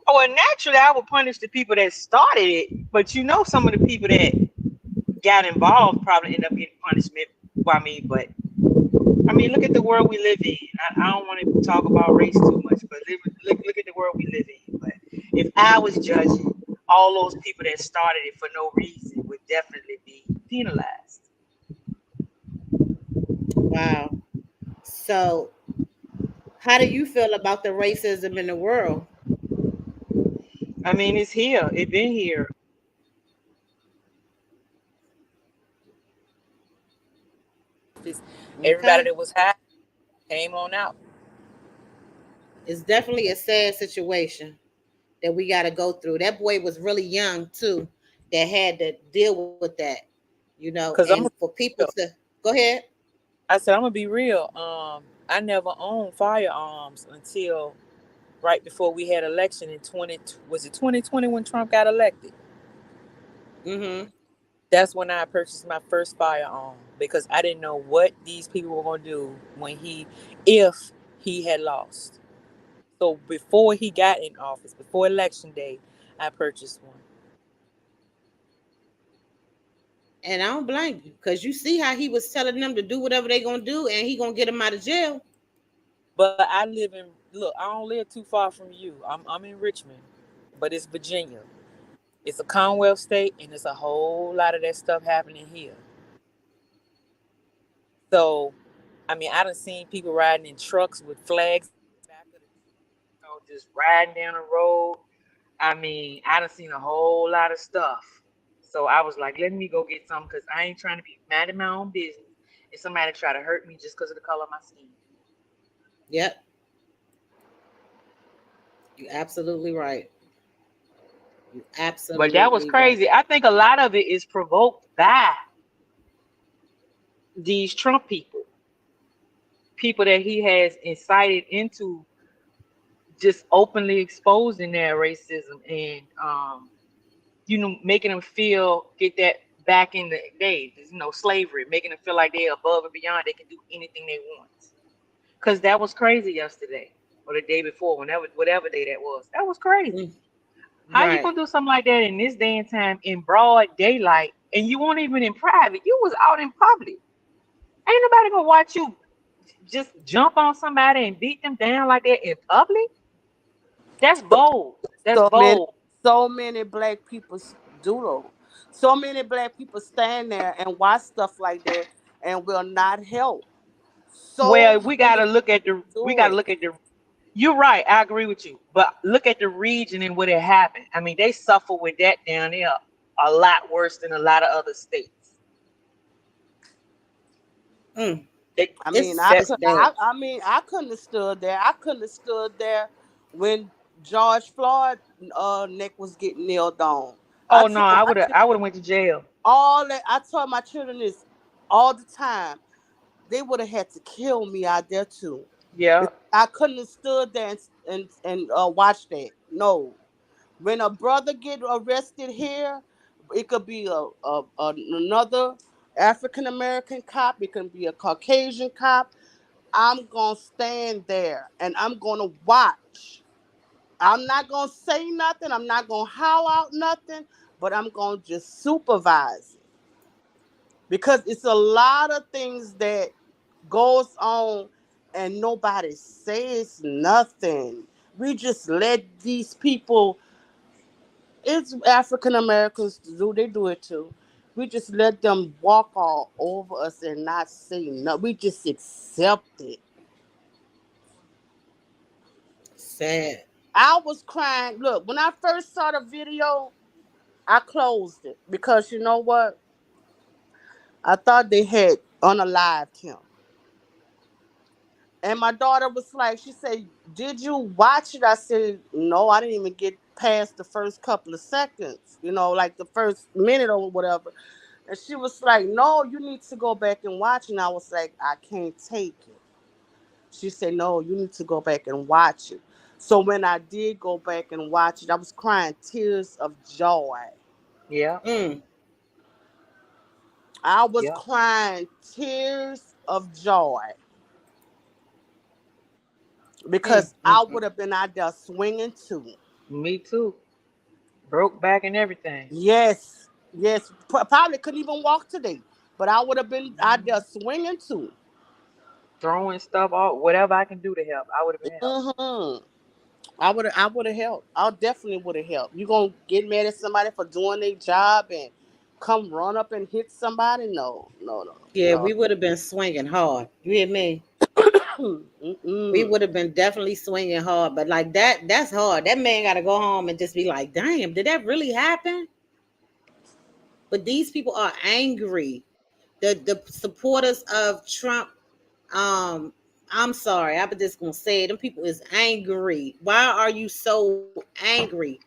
Oh, well, naturally, I would punish the people that started it, but some of the people that got involved probably end up getting punishment. Well, but I mean, look at the world we live in. I don't want to talk about race too much, but look at the world we live in. But if I was judging, all those people that started it for no reason would definitely be penalized. Wow. So, how do you feel about the racism in the world? I mean, it's here. It's been here. Okay. Everybody that was high came on out. It's definitely a sad situation that we got to go through. That boy was really young too, that had to deal with that, Cause and for people real. to go ahead. I said I'm gonna be real. I never owned firearms until right before we had election in 20. Was it 2020 when Trump got elected? Mm-hmm. That's when I purchased my first firearm because I didn't know what these people were gonna do if he had lost. So before he got in office, before election day, I purchased one. And I don't blame you, because you see how he was telling them to do whatever they gonna do, and he gonna get them out of jail. But I don't live too far from you. I'm in Richmond, but it's Virginia. It's a Commonwealth state, and there's a whole lot of that stuff happening here. So, I mean, I done seen people riding in trucks with flags in the back of just riding down the road. I mean, I done seen a whole lot of stuff. So I was like, let me go get some because I ain't trying to be mad at my own business. If somebody try to hurt me just because of the color of my skin. Yep, you absolutely right. You But that was absolutely right. crazy. I think a lot of it is provoked by these Trump people that he has incited into just openly exposing their racism and making them get that back in the days, slavery, making them feel like they're above and beyond, they can do anything they want. Because that was crazy yesterday or the day before, whatever day that was. That was crazy. How you Right. gonna do something like that in this day and time in broad daylight, and you weren't even in private? You was out in public. Ain't nobody gonna watch you just jump on somebody and beat them down like that in public. That's bold. That's So many, bold. so many black people do though. So many black people stand there and watch stuff like that and will not help. So Well, we many gotta look at people the. We do gotta it. look at the. You're right. I agree with you. But look at the region and what it happened. I mean, they suffer with that down there a lot worse than a lot of other states. Mm. They, I mean, It's I it's that's could. bad. I couldn't have stood there. I couldn't have stood there when George Floyd neck was getting nailed on. I Oh no, told my I would have went to jail. all that. I told my children this all the time. They would have had to kill me out there too. Yeah. I couldn't have stood there and watched that. No, when a brother get arrested here, it could be another African American cop. It can be a Caucasian cop. I'm gonna stand there and I'm gonna watch. I'm not gonna say nothing. I'm not gonna howl out nothing, but I'm gonna just supervise it because it's a lot of things that goes on and nobody says nothing. We just let these people, it's African Americans do, they do it too. We just let them walk all over us and not say no. We just accept it. Sad. I was crying. Look, when I first saw the video, I closed it because you know what? I thought they had unalived him. And my daughter was like, she said, "Did you watch it?" I said, "No, I didn't even get past the first couple of seconds, like the first minute or whatever." And she was like, "No, you need to go back and watch." And I was like, "I can't take it." She said, "No, you need to go back and watch it." So when I did go back and watch it, I was crying tears of joy. Yeah. Mm, I was Yeah. crying tears of joy mm, because mm, I mm. would have been out there swinging too. Me too. Broke back and everything. Yes, yes. Probably couldn't even walk today, but I would have been out there swinging too. Throwing stuff off, whatever I can do to help, I would have been helping. Hmm. I would have helped. I definitely would have helped. You gonna get mad at somebody for doing their job and come run up and hit somebody? No, no, no, Yeah, no. we would have been swinging hard. You hear me? We Mm-mm. would have been definitely swinging hard, but like that's hard. That man got to go home and just be like, "Damn, did that really happen?" But these people are angry. The supporters of Trump, um, I'm sorry, I'm just gonna say it. Them people is angry. Why are you so angry?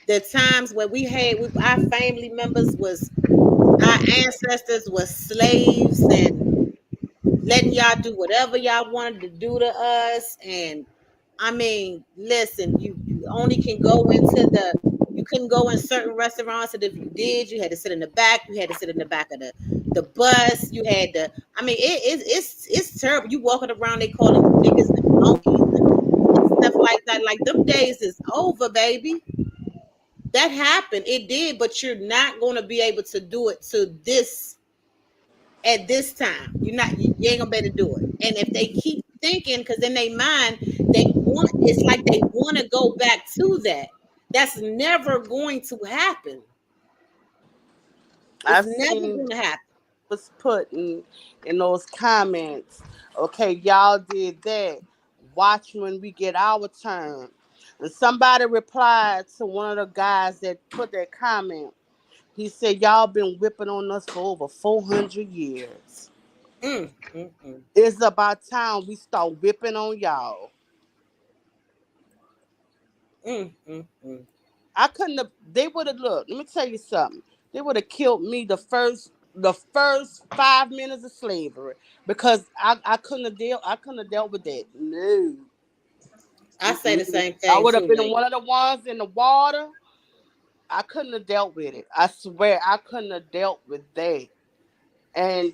The times where our family members was our ancestors was slaves and letting y'all do whatever y'all wanted to do to us. And I mean, listen, you only can go into you couldn't go in certain restaurants, and if you did, you had to sit in the back. You had to sit in the back of the bus. You had to. I mean, it's terrible. You walking around, they calling you niggas and monkeys and stuff like that. Like them days is over, baby. That happened. It did, but you're not going to be able to do it to this at this time. You ain't gonna be able to do it. And if they keep thinking, because in their mind, it's like they want to go back to that. That's never going to happen. It's I never seen going to happen. was put in those comments. Okay, y'all did that. Watch when we get our turn. And somebody replied to one of the guys that put that comment. He said, "Y'all been whipping on us for over 400 years. Mm, mm, mm, It's about time we start whipping on y'all." mm, mm, mm. I couldn't have. They would have looked. Let me tell you something. They would have killed me the first 5 minutes of slavery because I couldn't have dealt. I couldn't have dealt with that. No. I say the Mm-mm. same I thing would have too, been Nate. one of the ones in the water. I couldn't have dealt with it. I swear I couldn't have dealt with that. And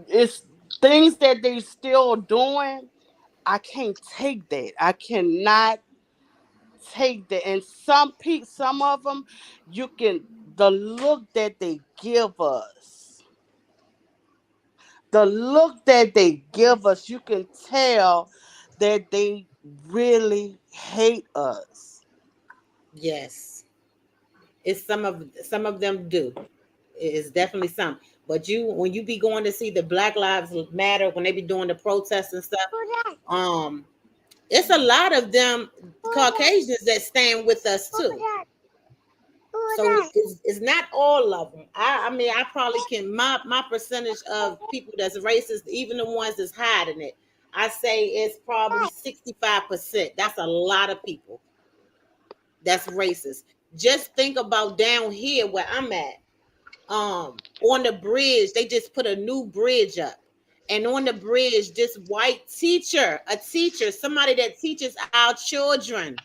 it's things that they still doing. I can't take that. I cannot take that. And some of them, you can the look that they give us, you can tell that they really hate us. Yes, it's some of them do. It's definitely some. But when you be going to see the Black Lives Matter, when they be doing the protests and stuff, um, it's a lot of them Caucasians that stand with us too. So it's not all of them. I mean, I probably can my percentage of people that's racist, even the ones that's hiding it. I say it's probably 65%. That's a lot of people that's racist. Just think about down here where I'm at. On the bridge, they just put a new bridge up. And on the bridge, this white teacher, a teacher, somebody that teaches our children,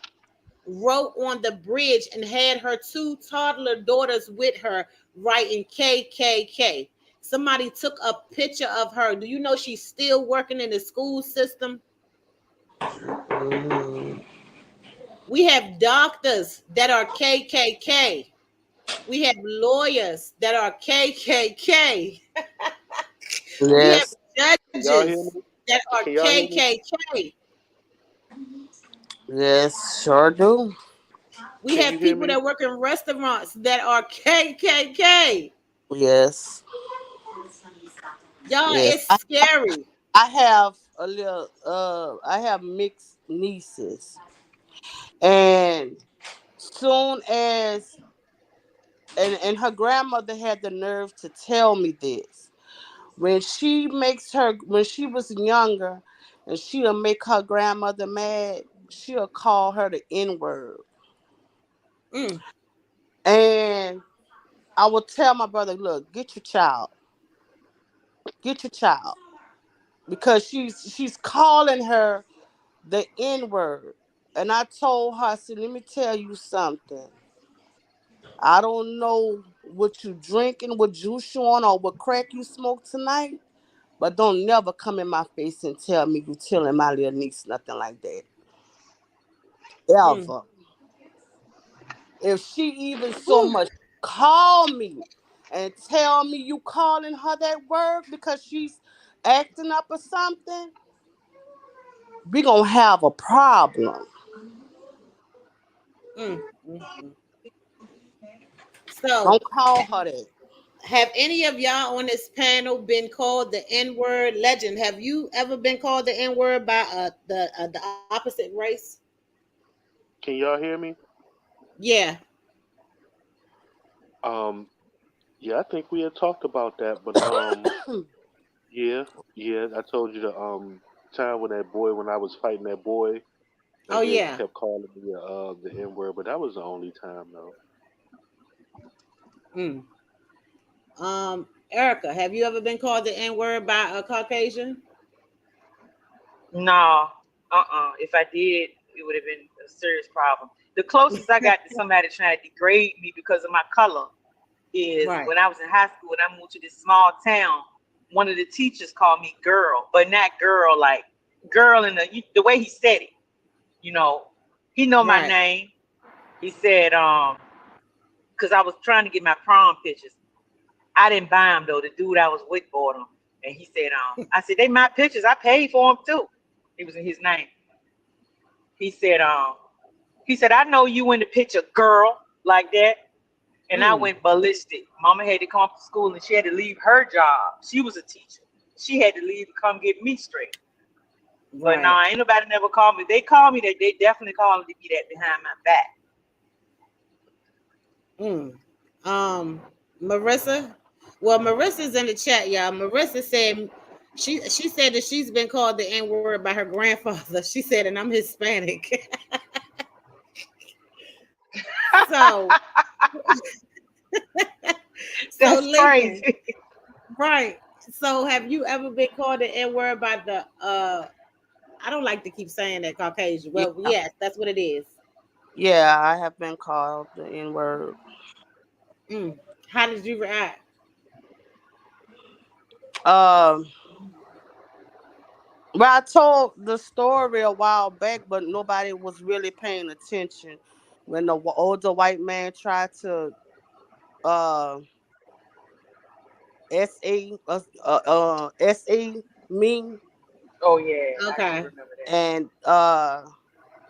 wrote on the bridge and had her two toddler daughters with her writing KKK. Somebody took a picture of her. Do you know she's still working in the school system? Mhm. We have doctors that are KKK. We have lawyers that are KKK. We have Yes, Y'all hear judges me? that are Can y'all hear me? KKK. yes, sure do. We Can you have hear people me? that work in restaurants that are KKK. Yes, Y'all, yes. it's scary. I have a little. I have mixed nieces, and soon as and her grandmother had the nerve to tell me this. When she was younger and she'll make her grandmother mad, she'll call her the N-word. Mm, And I will tell my brother, look, get your child. Get your child. Because she's calling her the N-word. And I told her, I said, let me tell you something. I don't know what you drinking, what juice you on, or what crack you smoke tonight. But don't never come in my face and tell me you telling my little niece nothing like that. mm. Ever. If she even so Whew. much call me and tell me you calling her that word because she's acting up or something, we gonna have a problem. Mm, mm, mm. So, Don't call her that. have any of y'all on this panel been called the N word? Legend, have you ever been called the N word by the opposite race? Can y'all hear me? Yeah. Um, yeah, I think we had talked about that, but yeah, yeah, I told you the time when that boy when I was fighting that boy Oh and then yeah. kept calling me the N word, but that was the only time though. Mm. Erica, have you ever been called the N word by a Caucasian? No, If I did, it would have been a serious problem. The closest I got to somebody trying to degrade me because of my color is Right. when I was in high school and I moved to this small town. One of the teachers called me girl, but not girl like girl in the way he said it. You know, he know my Right. name. He said, because I was trying to get my prom pictures. I didn't buy them though. The dude I was with bought them, and he said, I said they my pictures. I paid for them too. It was in his name. He said, I know you in the picture, girl, like that. And I Mm. went ballistic. Mama had to come to school and she had to leave her job. She was a teacher. She had to leave to come get me straight. But Right. nah, ain't nobody never called me. They called me that they definitely called me to be that behind my back. Mm. Um, Marissa. Well, Marissa's in the chat, y'all. Marissa said she said that she's been called the N word by her grandfather. She said, and I'm Hispanic. So so That's listen, crazy. right. So have you ever been called the N word by the I don't like to keep saying that Caucasian. Well, Yeah. yes, that's what it is. Yeah, I have been called the N-word. Mm. How did you react? Um well, I told the story a while back, but nobody was really paying attention when the older white man tried to uh SA me, Oh yeah, I do Okay. remember that. and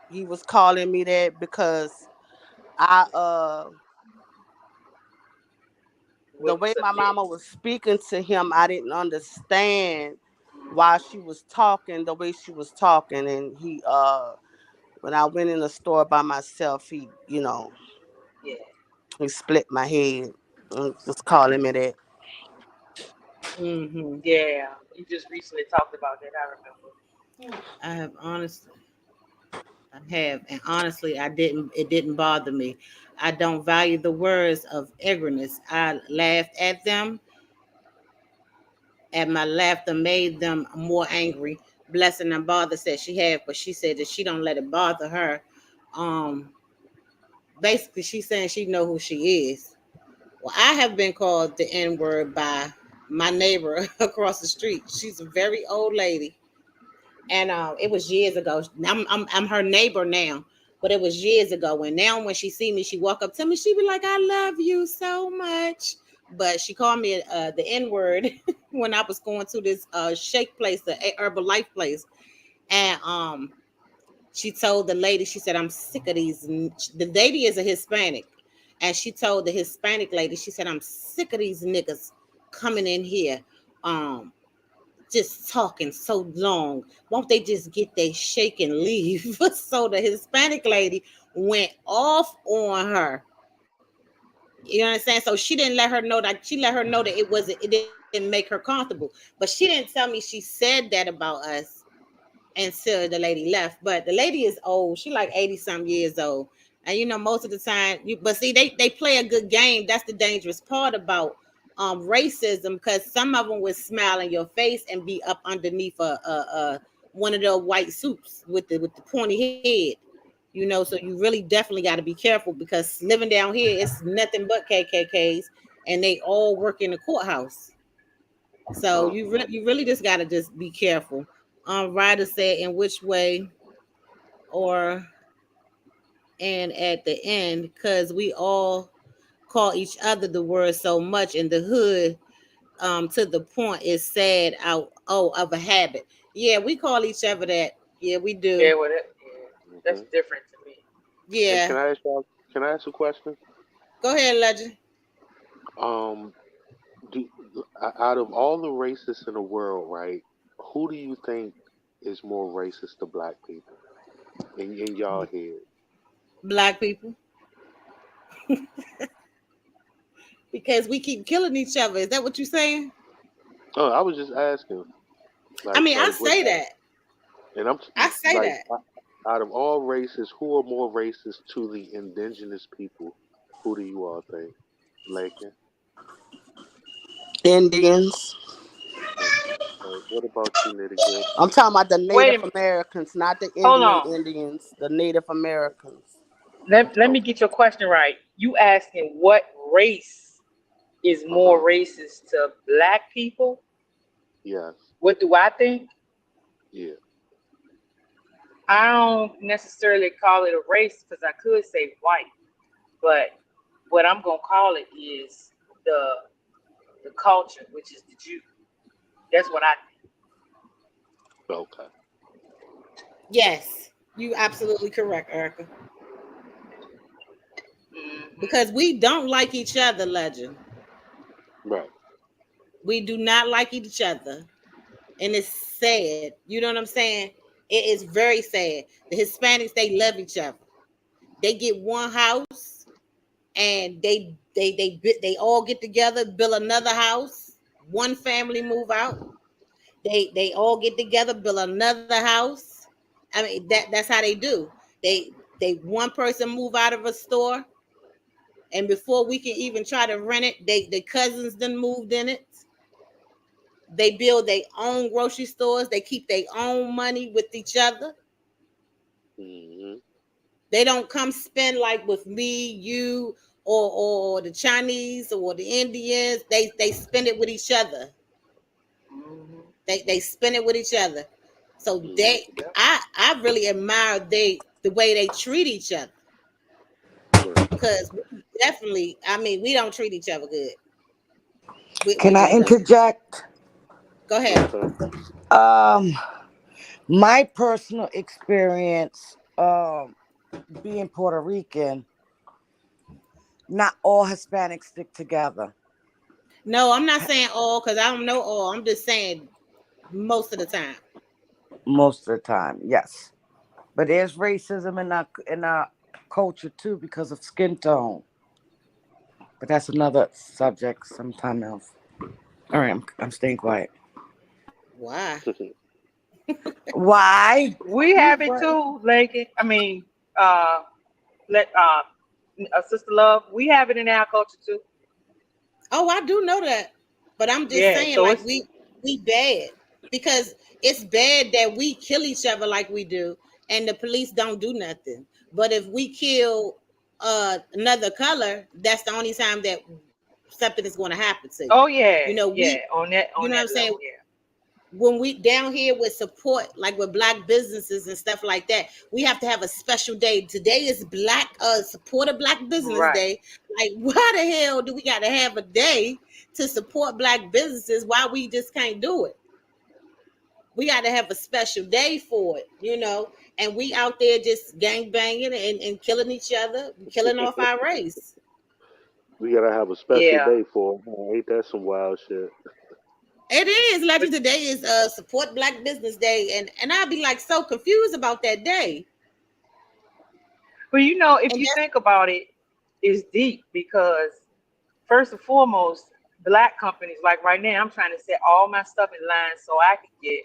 he was calling me that because I the Wouldn't way my submit. mama was speaking to him, I didn't understand why she was talking the way she was talking, and he when I went in the store by myself, Yeah, he split my head and was calling me that. Mm-hmm. yeah. You just recently talked about that. I remember. I have honestly I have, and honestly, I didn't. It didn't bother me. I don't value the words of ignorance. I laughed at them, and my laughter made them more angry. Blessing and bother said she had, but she said that she don't let it bother her. Um, Basically, she's saying she know who she is. Well, I have been called the N word by my neighbor across the street. She's a very old lady, and it was years ago. I'm her neighbor now, but it was years ago. And now when she see me, she walk up to me. She be like, "I love you so much." But she called me the N word when I was going to this shake place, the Herbalife place, and she told the lady, she said, "I'm sick of these." The lady is a Hispanic, and she told the Hispanic lady, she said, "I'm sick of these niggas coming in here, um, just talking so long. Won't they just get their shake and leave?" So the Hispanic lady went off on her. You know what I'm saying? So she didn't let her know that she let her know that it didn't make her comfortable. But she didn't tell me she said that about us until the lady left. But the lady is old. She like 80 some years old. And you know, most of the time but see, they play a good game. That's the dangerous part about racism, because some of them would smile in your face and be up underneath a one of the white suits with the pointy head. You know, so you really definitely got to be careful, because living down here, it's nothing but KKKs, and they all work in the courthouse. So you really just got to just be careful. Ryder said, "In which way?" Or and at the end, because we all call each other the word so much in the hood, to the point it's sad out of a habit. Yeah, we call each other that. Yeah, we do. Yeah, well, that's Hmm. different to me. And Yeah. can I ask a question? Go ahead, Legend. Um, do, out of all the racists in the world, right? Who do you think is more racist to black people in y'all head? Black people, because we keep killing each other. Is that what you're saying? Oh, I was just asking, I mean, I like what, say that. and I'm I say like, that. out of all races, who are more racist to the indigenous people? Who do you all think? Lakin? Indians. What about you, Nitty? I'm talking about the Wait a Native minute. Americans, not the Hold Indian on. Indians. The Native Americans. Let me Okay. get your question right. You asking what race is Uh huh. more racist to black people? Yes. What do I think? Yeah. I don't necessarily call it a race because I could say white, but what I'm gonna call it is the the culture, which is the Jew. That's what I think. Okay. Yes, you absolutely correct, Erica. Hmm. Because we don't like each other, Legend. Right. We do not like each other. And it's sad. You know what I'm saying? It is very sad. The Hispanics, they love each other. They get one house, and they all get together, build another house. One family move out. They all get together, build another house. I mean, that's how they do. They they one person move out of a store, and before we can even try to rent it, the cousins then moved in it. They build their own grocery stores. They keep their own money with each other. Hmm. They don't come spend like with me, you, or the Chinese or the Indians. They spend it with each other. Hmm. They spend it with each other. So Hmm. Yep. I really admire the way they treat each other, Right. because we definitely, I mean, we don't treat each other good. We Can I just don't. interject? Go ahead. Okay. Um, my personal experience, being Puerto Rican, not all Hispanics stick together No, I'm not saying all, because I don't know all. I'm just saying most of the time. most of the time. Yes, but there's racism in our culture too because of skin tone. But that's another subject sometime else. All right, I'm staying quiet. Why? Why? We have it too, Lincoln. I mean, let Sister Love. We have it in our culture too. Oh, I do know that, but I'm just Yeah. saying, So like it's we bad because it's bad that we kill each other like we do, and the police don't do nothing. But if we kill another color, that's the only time that something is going to happen to you. oh yeah, You know, yeah. On that you know what I'm saying? level, yeah. When we down here with support, like with black businesses and stuff like that, we have to have a special day. Today is Black Support a Black Business Right. Day. Like, why the hell do we got to have a day to support black businesses? Why we just can't do it? We got to have a special day for it, you know. And we out there just gang banging and killing each other, killing off our race. We gotta have a special Yeah. day for 'em. Ain't that some wild shit? It is But Legend. Today is Support Black Business Day, and I'd be like so confused about that day. you know, if And you that's think about it, it's deep because first and foremost, black companies like right now, I'm trying to set all my stuff in line so I can get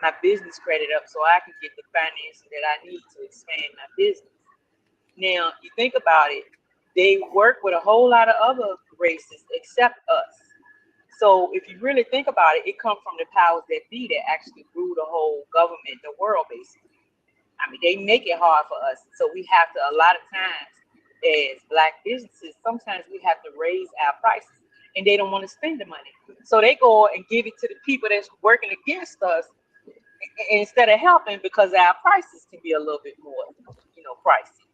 my business credit up, so I can get the financing that I need to expand my business. Now, you think about it, they work with a whole lot of other races except us. So if you really think about it, it comes from the powers that be that actually rule the whole government, the world, basically. I mean, they make it hard for us. So we have to, a lot of times, as black businesses, sometimes we have to raise our prices and they don't want to spend the money. So they go and give it to the people that's working against us instead of helping because our prices can be a little bit more, pricey.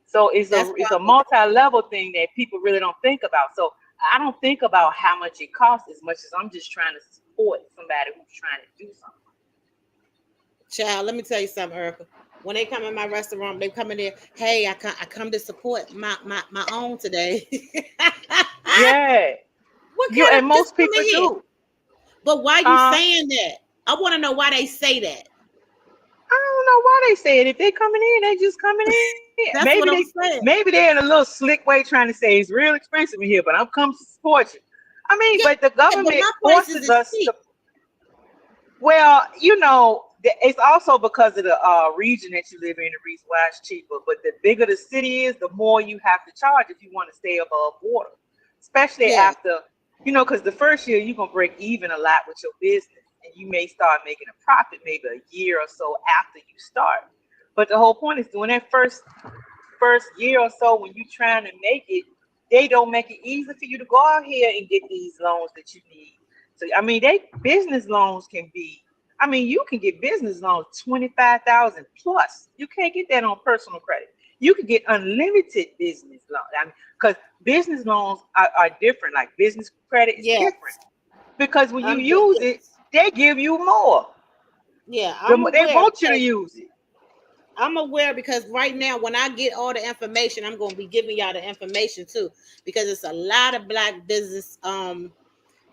So that's it's a why multi-level thing that people really don't think about. So I don't think about how much it costs as much as I'm just trying to support somebody who's trying to do something. child, let me tell you something, Erica. When they come in my restaurant, they come in there. Hey, I come to support my own today. Yeah, What you kind and of just most come people in? do. But why you Uh, saying that? I want to know why they say that. I don't know why they say it. If they coming in, they just coming in. That's what I'm saying. Maybe they're in a little slick way trying to say it's real expensive in here, but I'm come to support you. I mean, Yeah, but the but government my prices forces is us cheap. to. Well, it's also because of the region that you live in, the reason why it's cheaper. But the bigger the city is, the more you have to charge if you want to stay above water. Especially Yeah, after, because the first year you're gonna break even a lot with your business, and you may start making a profit maybe a year or so after you start. But the whole point is doing that first year or so when you're trying to make it, they don't make it easy for you to go out here and get these loans that you need. So I mean, business loans can be. I mean, you can get business loans 25,000 plus. You can't get that on personal credit. You can get unlimited business loans. I mean, because business loans are different. Like business credit is yeah. different because when you I'm use it, yes. they give you more. Yeah, I'm They aware want you to because use it. right now when I get all the information, I'm going to be giving y'all the information too because it's a lot of black business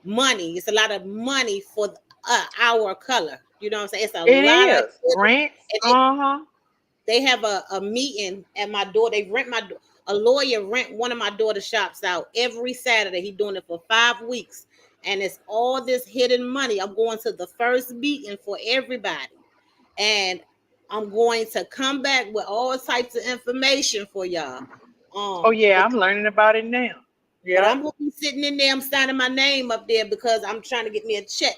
money. It's a lot of money for our color. You know what I'm saying? It's a It lot of is grants. and Uh-huh. they have a meeting at my door. They rent a lawyer rent one of my daughter's shops out every Saturday. He's doing it for 5 weeks. And it's all this hidden money. I'm going to the first meeting for everybody. And I'm going to come back with all types of information for y'all. Oh yeah, But I'm learning about it now. Yeah. I'm gonna be sitting in there. I'm signing my name up there because I'm trying to get me a check.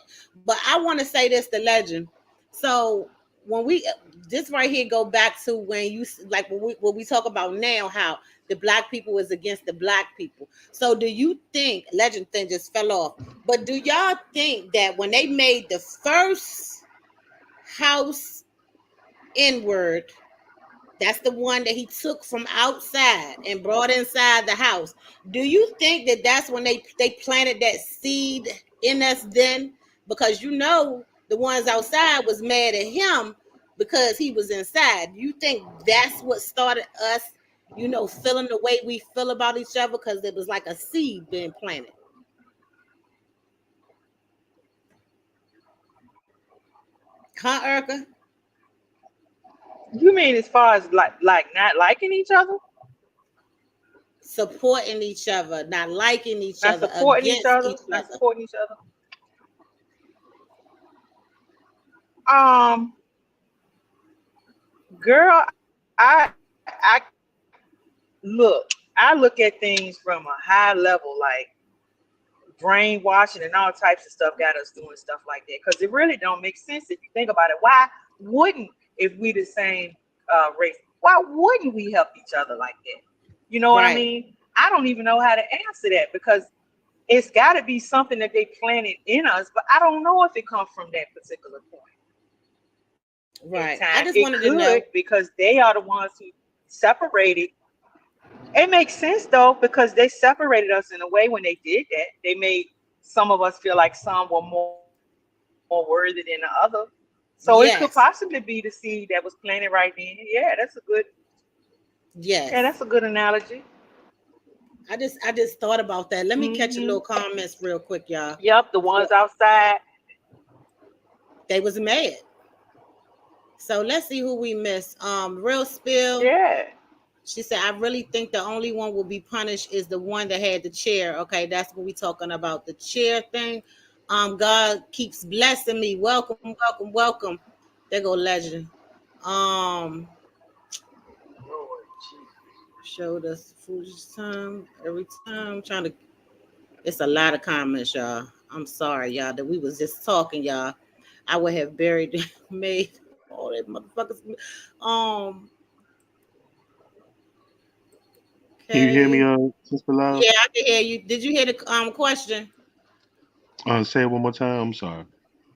But I want to say this, the legend. So when we this right here go back to when you like when we talk about now how the black people is against the black people. So do you think legend thing just fell off? But do y'all think that when they made the first house inward, that's the one that he took from outside and brought inside the house. Do you think that that's when they planted that seed in us then? Because the ones outside was mad at him because he was inside. You think that's what started us, feeling the way we feel about each other because it was like a seed being planted. Huh, Erica? You mean as far as like not liking each other? Supporting each other, not liking each Not other, supporting each against other? each Not other. supporting each other? Um, girl, I look. I look at things from a high level, like brainwashing and all types of stuff got us doing stuff like that. Because it really don't make sense if you think about it. Why wouldn't, if we the same race, why wouldn't we help each other like that? You know what I Right, mean? I don't even know how to answer that because it's got to be something that they planted in us, but I don't know if it comes from that particular point in right. I time. just It wanted to know. could because they are the ones who separated. It makes sense though because they separated us in a way when they did that. They made some of us feel like some were more worthy than the other. So it could Yes, possibly be the seed that was planted right then. Yeah, yes. that's a good analogy. I just thought about that. Let me catch a little Hmm. comments real quick, y'all. Yep, the So ones outside. they was mad. So let's see who we missed. Real spill. Yeah. She said, I really think the only one will be punished is the one that had the chair. Okay, that's what we talking about. The chair thing. God keeps blessing me. Welcome, welcome, welcome. There go legend. Um, Lord Jesus. showed us foolish time every time. Trying to it's a lot of comments, y'all. I'm sorry, y'all, that we was just talking, y'all. I would have buried made all that motherfuckers. Um, Can you hear me, okay. Sister Love? Yeah, I can hear you. Did you hear the question? Say it one more time. I'm sorry.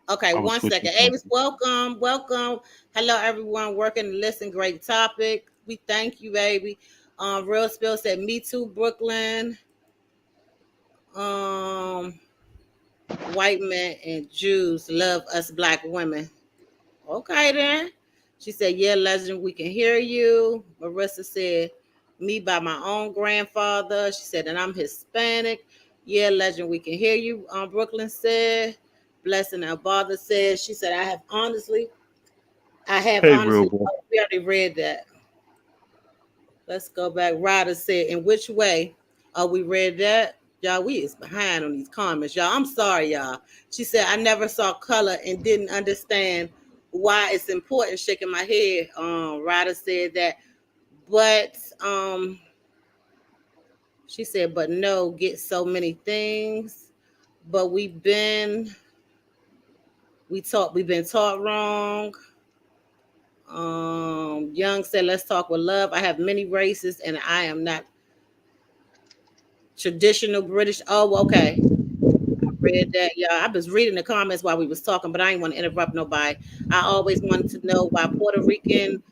Okay, I was one switching second. Avis, phones. welcome, welcome. Hello, everyone. Working to listen. Great topic. We thank you, baby. Real Spill said, "Me too, Brooklyn." Um, white men and Jews love us black women. Okay, then. She said, "Yeah, legend, we can hear you." Marissa said, "Me by my own grandfather." She said, "And I'm Hispanic." Yeah, legend, we can hear you. Brooklyn said. Blessing our father said. She said, I have Hey, real honestly." boy. Oh, we already read that. Let's go back. Ryder said, "In which way?" Oh, we read that. Y'all, we is behind on these comments. Y'all, I'm sorry, y'all. She said, "I never saw color and didn't understand why it's important." Shaking my head. Ryder said that. But she said, "But no, get so many things. But we've been taught wrong." Young said, "Let's talk with love. I have many races and I am not traditional British." Oh, okay. I read that. Yeah, I was reading the comments while we was talking, but I didn't want to interrupt nobody. I always wanted to know why Puerto Rican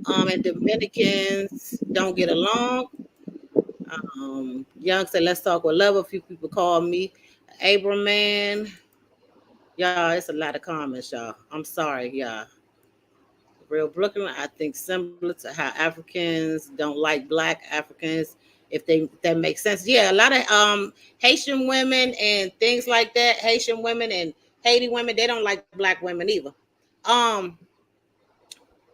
and Dominicans don't get along. Young said, "Let's talk with love." A few people call me Abram man. Y'all, it's a lot of comments, y'all. I'm sorry, y'all. Real Brooklyn, I think similar to how Africans don't like black Africans, if that makes sense. Yeah, a lot of Haitian women and things like that, Haitian women and Haiti women, they don't like black women either. Um,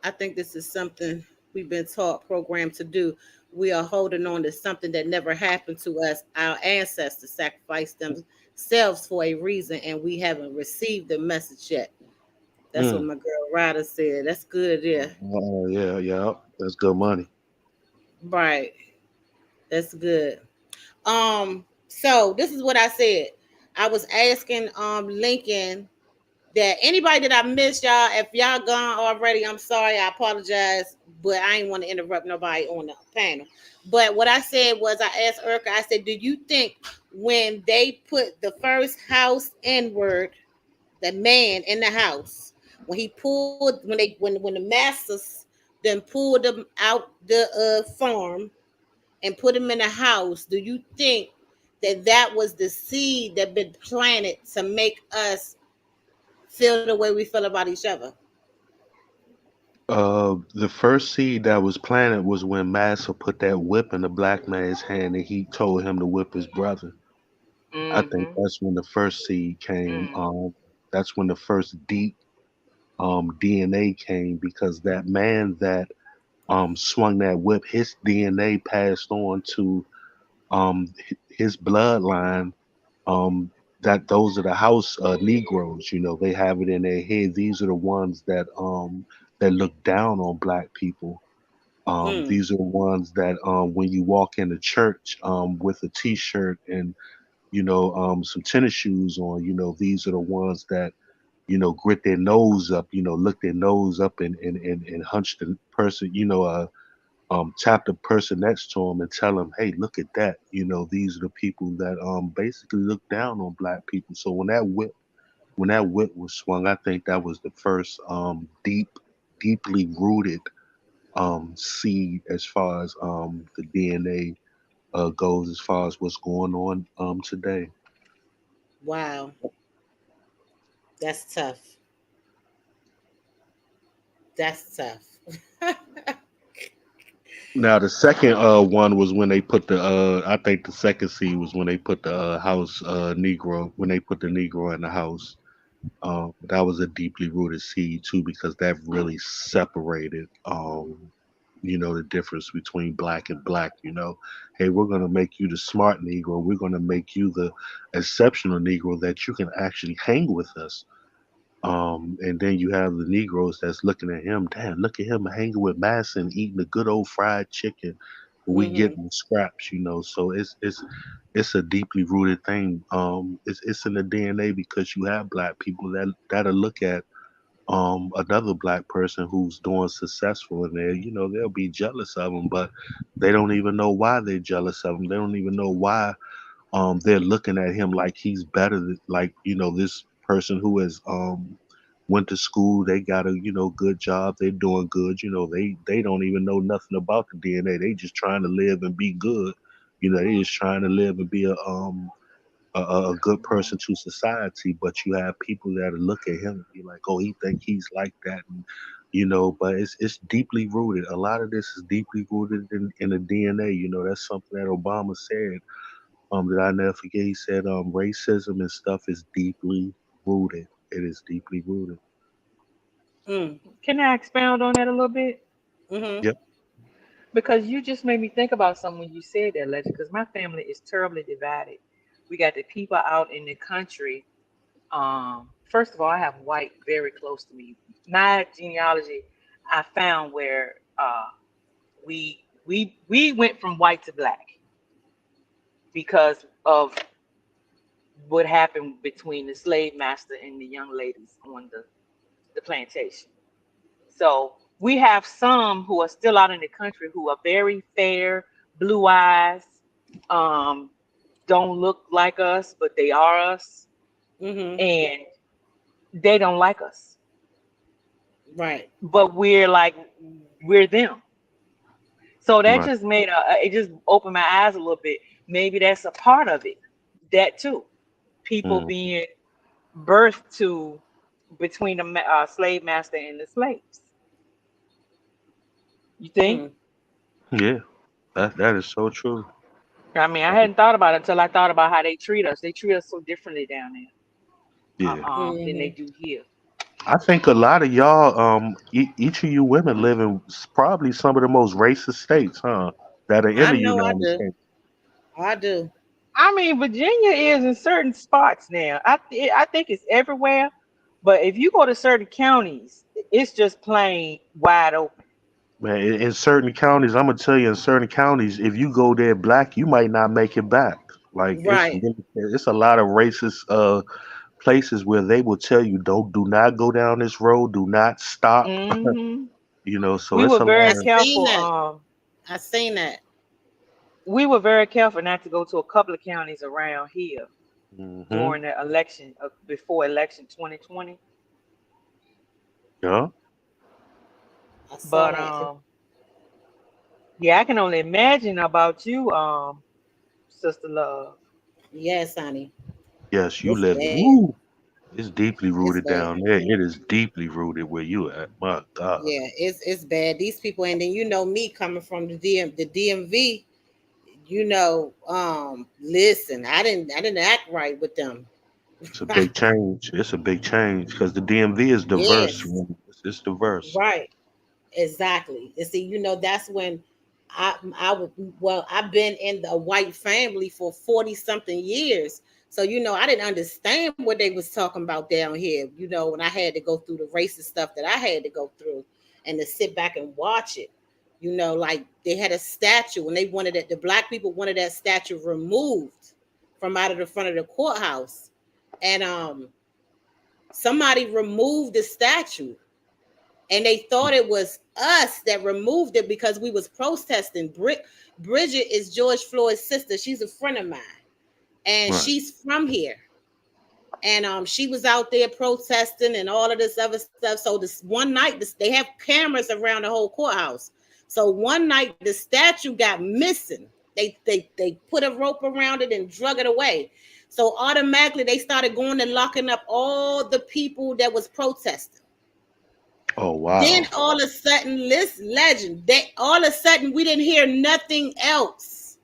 I think this is something we've been taught, programmed to do. We are holding on to something that never happened to us. Our ancestors sacrificed themselves for a reason, and we haven't received the message yet. That's what Mm. my girl Ryder said. That's good, yeah. Oh, yeah, yeah. That's good money. Right. That's good. So this is what I said. I was asking Lincoln that anybody that I missed, y'all, if y'all gone already, I'm sorry, I apologize, but I ain't want to interrupt nobody on the panel. But what I said was I asked Erica, I said, "Do you think when they put the first house N-word, the man in the house, when he pulled when the masters then pulled them out the farm and put him in a house, do you think that that was the seed that been planted to make us feel the way we feel about each other?" The first seed that was planted was when Massa put that whip in the black man's hand and he told him to whip his brother. I think Mm-hmm. that's when the first seed came. Mm. That's when the first deep DNA came because that man that swung that whip, his DNA passed on to his bloodline. Um, that those are the house Negroes. You know, they have it in their head. These are the ones that look down on black people. Mm. These are the ones that when you walk into church with a T-shirt and some tennis shoes on, these are the ones that grit their nose up, look their nose up and hunch the person, tap the person next to them and tell them, hey, look at that. These are the people that basically look down on black people. So when that whip was swung, I think that was the first deeply rooted seed as far as the DNA goes, as far as what's going on today. Wow, that's tough. That's tough. Now the second one was when they put the I think the second seed was when they put the house Negro, when they put the Negro in the house. That was a deeply rooted seed too, because that really separated the difference between black and black. Hey, we're gonna make you the smart Negro. We're gonna make you the exceptional Negro that you can actually hang with us. And then you have the Negroes that's looking at him. Damn, look at him hanging with Massa and eating the good old fried chicken. We Hmm. getting scraps. So it's a deeply rooted thing. It's in the DNA because you have black people that'll look at another black person who's doing successful, and they'll be jealous of them, but they don't even know why they're jealous of them. They don't even know why they're looking at him like he's better than, like, this person who has went to school. They got a good job. They're doing good. They don't even know nothing about the DNA. They just trying to live and be good. They just trying to live and be a good person to society. But you have people that look at him and be like, oh, he think he's like that. And but it's deeply rooted. A lot of this is deeply rooted in the DNA. That's something that Obama said, that I never forget. He said, racism and stuff is deeply rooted. It is deeply rooted. Mm. Can I expound on that a little bit? Hmm. Yep. Because you just made me think about something when you said that, Legend. Because my family is terribly divided. We got the people out in the country. First of all, I have white very close to me. My genealogy, I found where we went from white to black because of what happened between the slave master and the young ladies on the plantation. So we have some who are still out in the country who are very fair, blue eyes, um, don't look like us, but they are us, Hmm. and they don't like us. Right. But we're them. So that Right. just made it just opened my eyes a little bit. Maybe that's a part of it. That too, people Mm. being birthed to between the slave master and the slaves. You think? Mm. Yeah. That is so true. I mean, I That is- hadn't thought about it until I thought about how they treat us. They treat us so differently down there Yeah. than they Hmm. do here. I think a lot of y'all, each of you women live in probably some of the most racist states, huh? That are in I the know I United do. States. I do. I mean, Virginia is in certain spots now. I think it's everywhere, but if you go to certain counties, it's just plain wide open. Man, in certain counties, I'm gonna tell you, in certain counties, if you go there black, you might not make it back. Like Right. it's a lot of racist places where they will tell you, don't do not go down this road, do not stop. Hmm So We it's were a very I lot of seen careful. that. I seen that. We were very careful not to go to a couple of counties around here hmm during the election, before election 2020. yeah. I saw But that. yeah, I can only imagine about you, Sister Love. Yes, honey. Yes, you It's live. bad. Woo, it's deeply It's rooted bad. down there. It is deeply rooted where you at. My God. Yeah, it's bad. These people, and then me coming from the DMV. Listen, I didn't act right with them. It's a big change. It's a big change because the DMV is diverse. Yes, Man. It's diverse. right. Exactly. And see, that's when I would, well, I've been in the white family for 40 something years. So, I didn't understand what they was talking about down here, when I had to go through the racist stuff that I had to go through and to sit back and watch it. Like they had a statue and they wanted it, the black people wanted that statue removed from out of the front of the courthouse. And somebody removed the statue and they thought it was us that removed it because we was protesting. Bridget is George Floyd's sister. She's a friend of mine. And Right. she's from here. And she was out there protesting and all of this other stuff. So this one night, they have cameras around the whole courthouse. So one night the statue got missing. They put a rope around it and drug it away. So automatically they started going and locking up all the people that was protesting. Oh wow. Then all of a sudden, all of a sudden we didn't hear nothing else.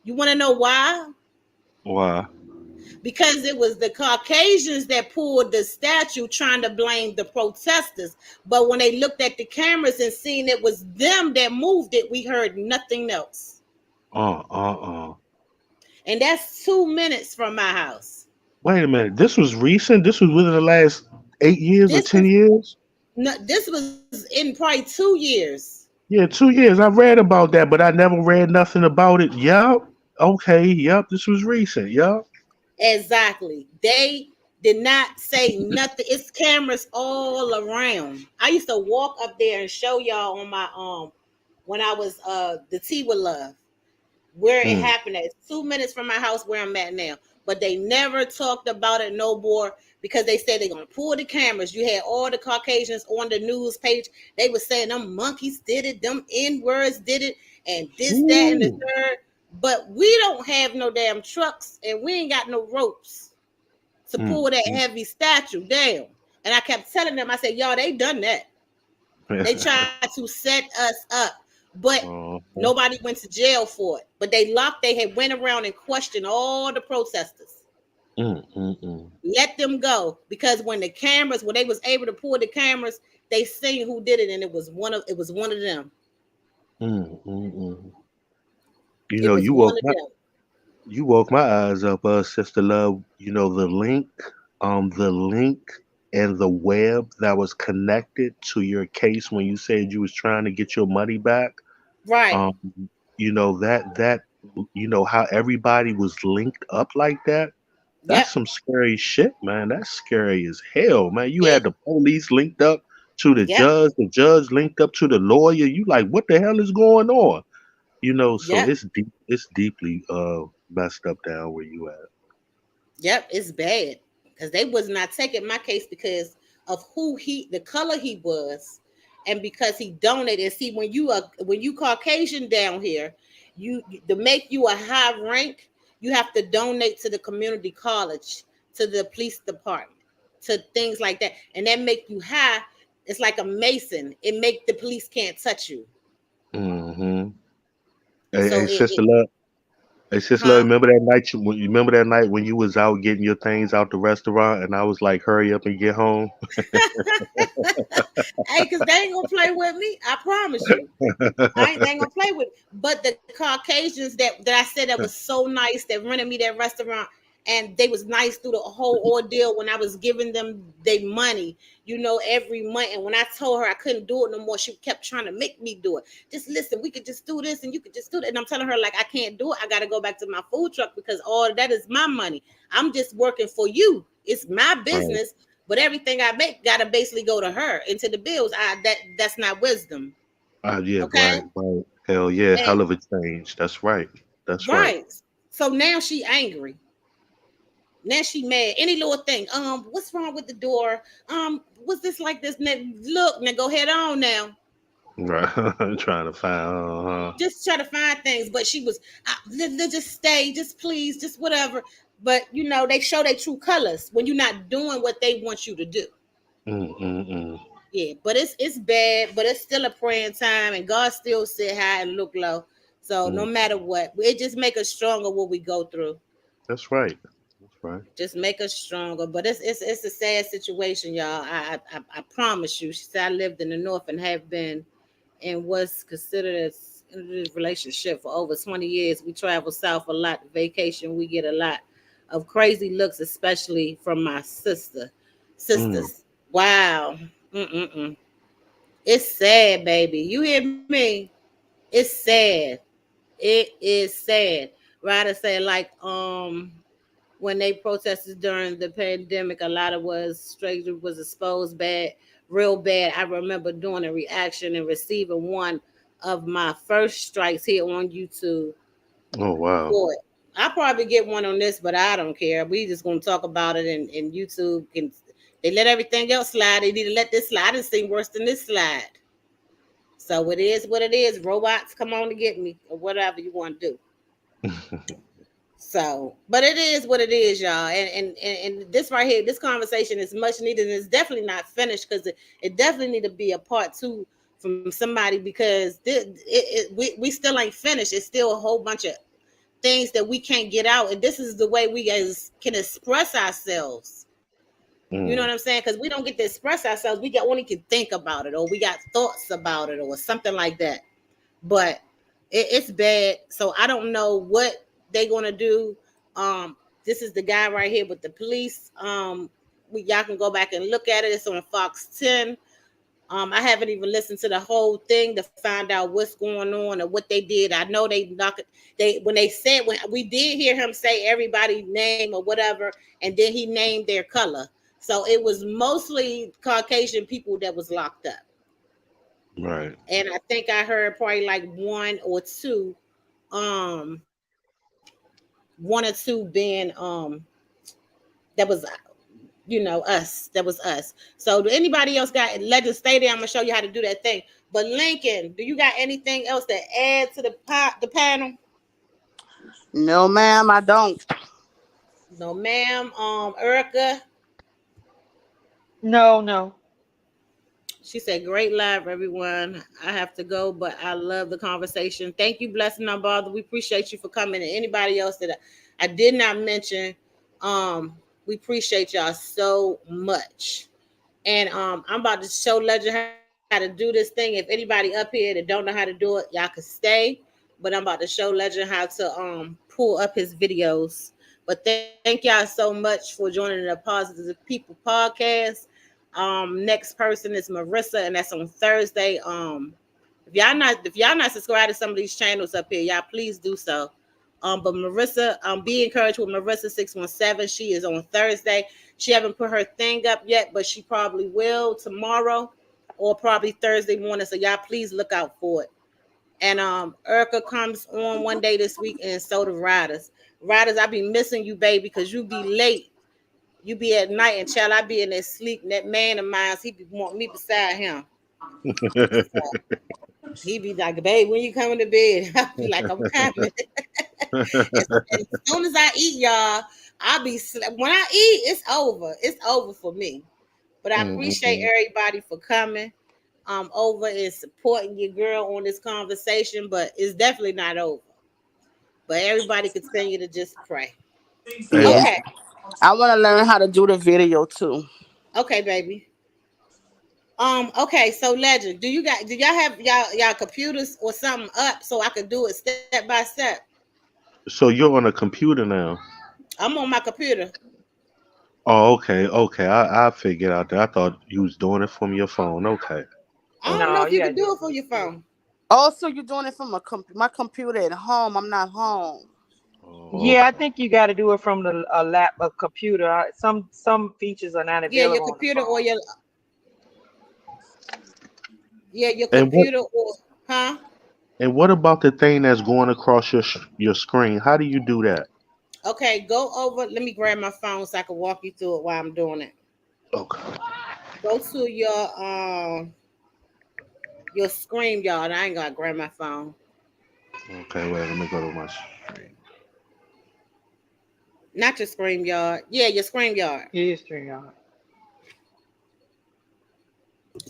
You want to know why? Why? Because it was the Caucasians that pulled the statue trying to blame the protesters. But when they looked at the cameras and seen it was them that moved it, we heard nothing else. And that's 2 minutes from my house. Wait a minute. This was recent? This was within the last 8 years or 10 years? No, this was in probably 2 years. Yeah, 2 years. I read about that, but I never read nothing about it. Yup. Okay. Yup. This was recent. Yup. Exactly. They did not say nothing. It's cameras all around. I used to walk up there and show y'all on my when I was the Tea with Love where it happened at. 2 minutes from my house where I'm at now. But they never talked about it no more because they said they're gonna pull the cameras. You had all the Caucasians on the news page. They were saying them monkeys did it, them N-words did it, and this, that, and the third. But we don't have no damn trucks and we ain't got no ropes to pull that heavy statue down. And I kept telling them, I said, y'all, they done that. They tried to set us up, but nobody went to jail for it. But they had went around and questioned all the protesters. Let them go. Because when they was able to pull the cameras, they seen who did it, and it was one of them. You woke my eyes up, Sister Love. The link and the web that was connected to your case when you said you was trying to get your money back. Right. How everybody was linked up like that. That's some scary shit, man. That's scary as hell, man. You had the police linked up to the judge linked up to the lawyer. You like, what the hell is going on? So it's deeply messed up down where you at. Yep, it's bad because they was not taking my case because of the color he was, and because he donated. See, when you Caucasian down here, to make you a high rank, you have to donate to the community college, to the police department, to things like that, and that make you high. It's like a Mason. It make the police can't touch you. Hey, Sister Love. Hey, Sister Love, remember that night when you was out getting your things out the restaurant and I was like, hurry up and get home? Hey, because they ain't gonna play with me. I promise you. They ain't gonna play with me. But the Caucasians that I said that was so nice that rented me that restaurant, and they was nice through the whole ordeal when I was giving them their money, every month. And when I told her I couldn't do it no more, she kept trying to make me do it. Just listen, we could just do this and you could just do that. And I'm telling her, like, I can't do it. I got to go back to my food truck because all that is my money. I'm just working for you. It's my business, but everything I make got to basically go to her into the bills. That's not wisdom. Yeah, okay? Right. Hell yeah, hell of a change. That's right. That's right. So now she angry. Now she mad. Any little thing. What's wrong with the door? What's this like this? Look, now go head on now. Right. Trying to find. Just try to find things. But she was, let's just stay, just please, just whatever. But they show their true colors when you're not doing what they want you to do. Yeah, but it's bad, but it's still a praying time, and God still sit high and look low. So no matter what, it just make us stronger what we go through. That's right. Right. Just make us stronger, but it's a sad situation, y'all. I promise you. She said I lived in the North and have been in what's considered as a relationship for over 20 years. We travel south a lot, vacation we get a lot, of crazy looks, especially from my Mm. sisters. Wow. Mm-mm-mm. It's sad, baby. You hear me? It's sad. It is sad. Ryder said, like, when they protested during the pandemic, a lot of was straight was exposed bad, real bad. I remember doing a reaction and receiving one of my first strikes here on YouTube Oh wow. for it. I'll probably get one on this, but I don't care. We just gonna talk about it, and YouTube can. They let everything else slide. They need to let this slide. It's seen worse than this slide. So it is what it is. Robots, come on to get me, or whatever you want to do. So, but it is what it is, y'all. And this right here, this conversation is much needed, and it's definitely not finished because it definitely need to be a part two from somebody because we still ain't finished. It's still a whole bunch of things that we can't get out, and this is the way we guys can express ourselves. You know what Mm. I'm saying? Because we don't get to express ourselves. We got only can think about it, or we got thoughts about it, or something like that. But it's bad. So I don't know what they gonna do. This is the guy right here with the police. Y'all can go back and look at it. It's on Fox 10. I haven't even listened to the whole thing to find out what's going on or what they did. I know they knock it. When we did hear him say everybody name or whatever, and then he named their color. So it was mostly Caucasian people that was locked up. Right. And I think I heard probably like um, one or two being that was us. That was us. So do anybody else got Legend? Stay there. I'm gonna show you how to do that thing. But Lincoln, do you got anything else to add to the panel? No, ma'am, I don't. No, ma'am. Erica, No. she said, "Great live, everyone. I have to go, but I love the conversation. Thank you, Blessing Unbothered. We appreciate you for coming. And anybody else that I did not mention, we appreciate y'all so much. And I'm about to show Legend how to do this thing. If anybody up here that don't know how to do it, y'all can stay. But I'm about to show Legend how to pull up his videos. But thank y'all so much for joining the Positive People podcast. Next person is Marissa, and that's on Thursday. If y'all not subscribed to some of these channels up here, y'all please do so. But Marissa, be encouraged with Marissa 617. She is on Thursday. She haven't put her thing up yet, but she probably will tomorrow or probably Thursday morning. So y'all please look out for it. And Erica comes on one day this week, and so do Riders. Riders, I be missing you, baby, because you be late. You be at night, and child, I be in there sleep. And that man of mine, he be wanting me beside him. He be like, babe, when you coming to bed? I be like, I'm coming. As soon as I eat, y'all, when I eat, it's over. It's over for me. But I appreciate everybody for coming over and supporting your girl on this conversation. But it's definitely not over. But everybody continue to just pray. Hey, Yeah, Okay. I want to learn how to do the video too. Okay, baby. Okay, so Legend, do y'all have y'all computers or something up so I could do it step by step? so you're on a computer now? I'm on my computer. Oh, okay, okay. I figured out that. I thought you was doing it from your phone. Okay, I don't okay. know No, if you you can gotta do do it it from from your your phone. phone. Also, you're doing it from my computer at home. I'm not home. Oh, Yeah, I okay. think you got to do it from a computer. Some features are not Yeah, your available on the computer or phone. your And what computer or huh? and what about the thing that's going across your screen? How do you do that? Okay, go over. Let me grab my phone so I can walk you through it while I'm doing it. Okay. Go to your screen, y'all. I ain't gotta grab my phone. Okay. Wait. Let me go to my screen. Not your screen yard. Yeah, your screen yard. Yeah, it's StreamYard.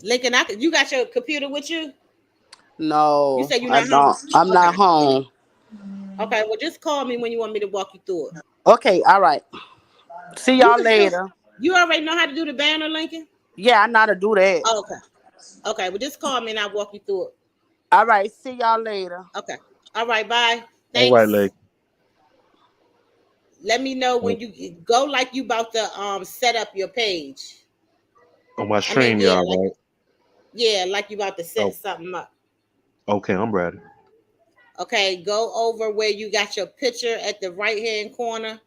Lincoln, you got your computer with you? You No, said you're I not home. don't. I'm not Okay. home. Okay. Well, just call me when you want me to walk you through it. Okay, all right. See You y'all can still. later. You already know how to do the banner, Lincoln. Yeah, I know how to do that. Oh, okay. Okay. Well, just call me and I'll walk you through it. All right, see y'all later. Okay. All right. Bye. All right, Thanks. Lake. Let me know when you go like you about to set up your page. On my I mean, stream, y'all, right? like you about to set Oh, something up. okay, I'm ready. Okay, go over where you got your picture at the right hand corner,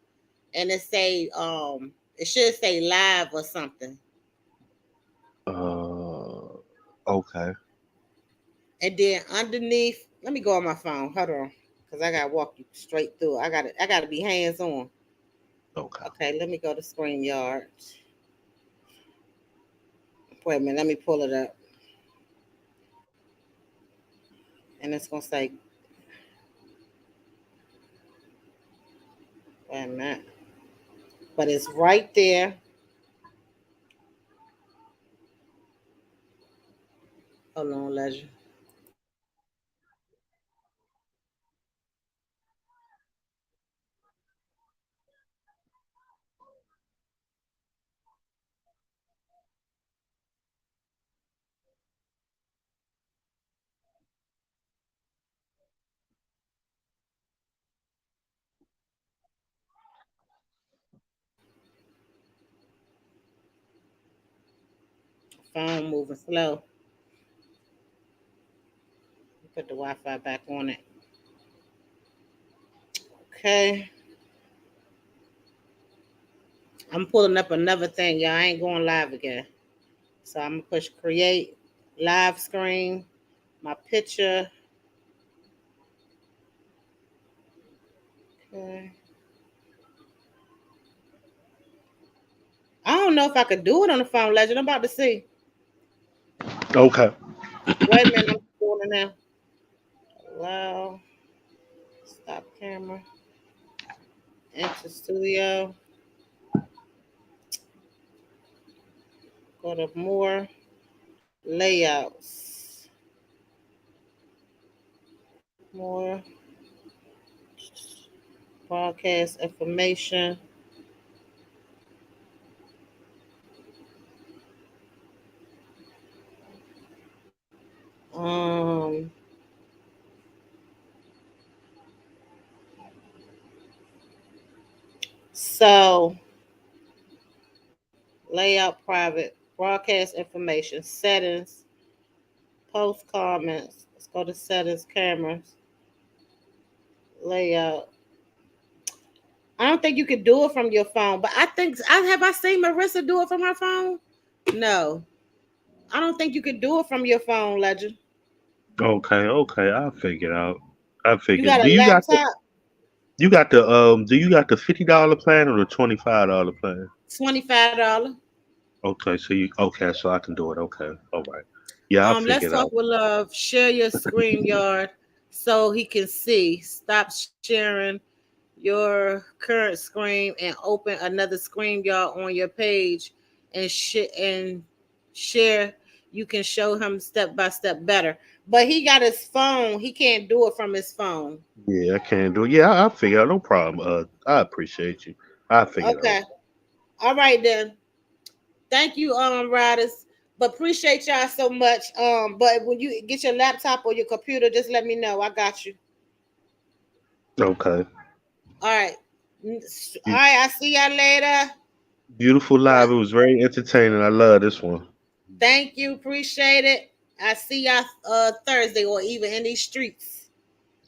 and it should say live or something. Okay. And then underneath, let me go on my phone. Hold on, because I gotta walk you straight through. I gotta be hands on. Okay. Okay, let me go to StreamYard. Wait a minute, let me pull it up. And it's gonna say, wait a minute. But it's right there. Hold on, Legend. Phone moving slow. Put the Wi-Fi back on it. Okay. I'm pulling up another thing, y'all. I ain't going live again. So I'm gonna push create live screen, my picture. Okay. I don't know if I could do it on the phone, Legend. I'm about to see. Okay. Wait a minute, I'm doing it now. Allow. Stop camera. Enter studio. Go to more layouts. More broadcast information. Um, so layout private, broadcast information, settings, post comments. Let's go to settings, cameras, layout. I don't think you could do it from your phone, but I seen Marissa do it from her phone? No. I don't think you could do it from your phone, Legend. Okay. I'll figure it out. I You figured. got a laptop? Do you got the $50 plan or the $25 plan? $25. Okay, so I can do it. Okay. All right. Yeah, I'll Let's figure it talk out. with love. Share your StreamYard so he can see. Stop sharing your current screen and open another StreamYard on your page and share. You can show him step by step better. But he got his phone. He can't do it from his phone. Yeah, I can do it. Yeah, I'll figure it out. No problem. I appreciate you. I'll figure it out. Okay. All right then. Thank you, riders. But appreciate y'all so much. But when you get your laptop or your computer, just let me know. I got you. Okay. All right. All Be- right. I see y'all later. Beautiful Bye. live. It was very entertaining. I love this one. Thank you. Appreciate it. I see y'all Thursday or even in these streets.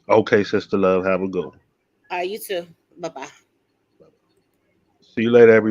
Okay, sister love. Have a good one. All right, you too. Bye bye. See you later, everyone.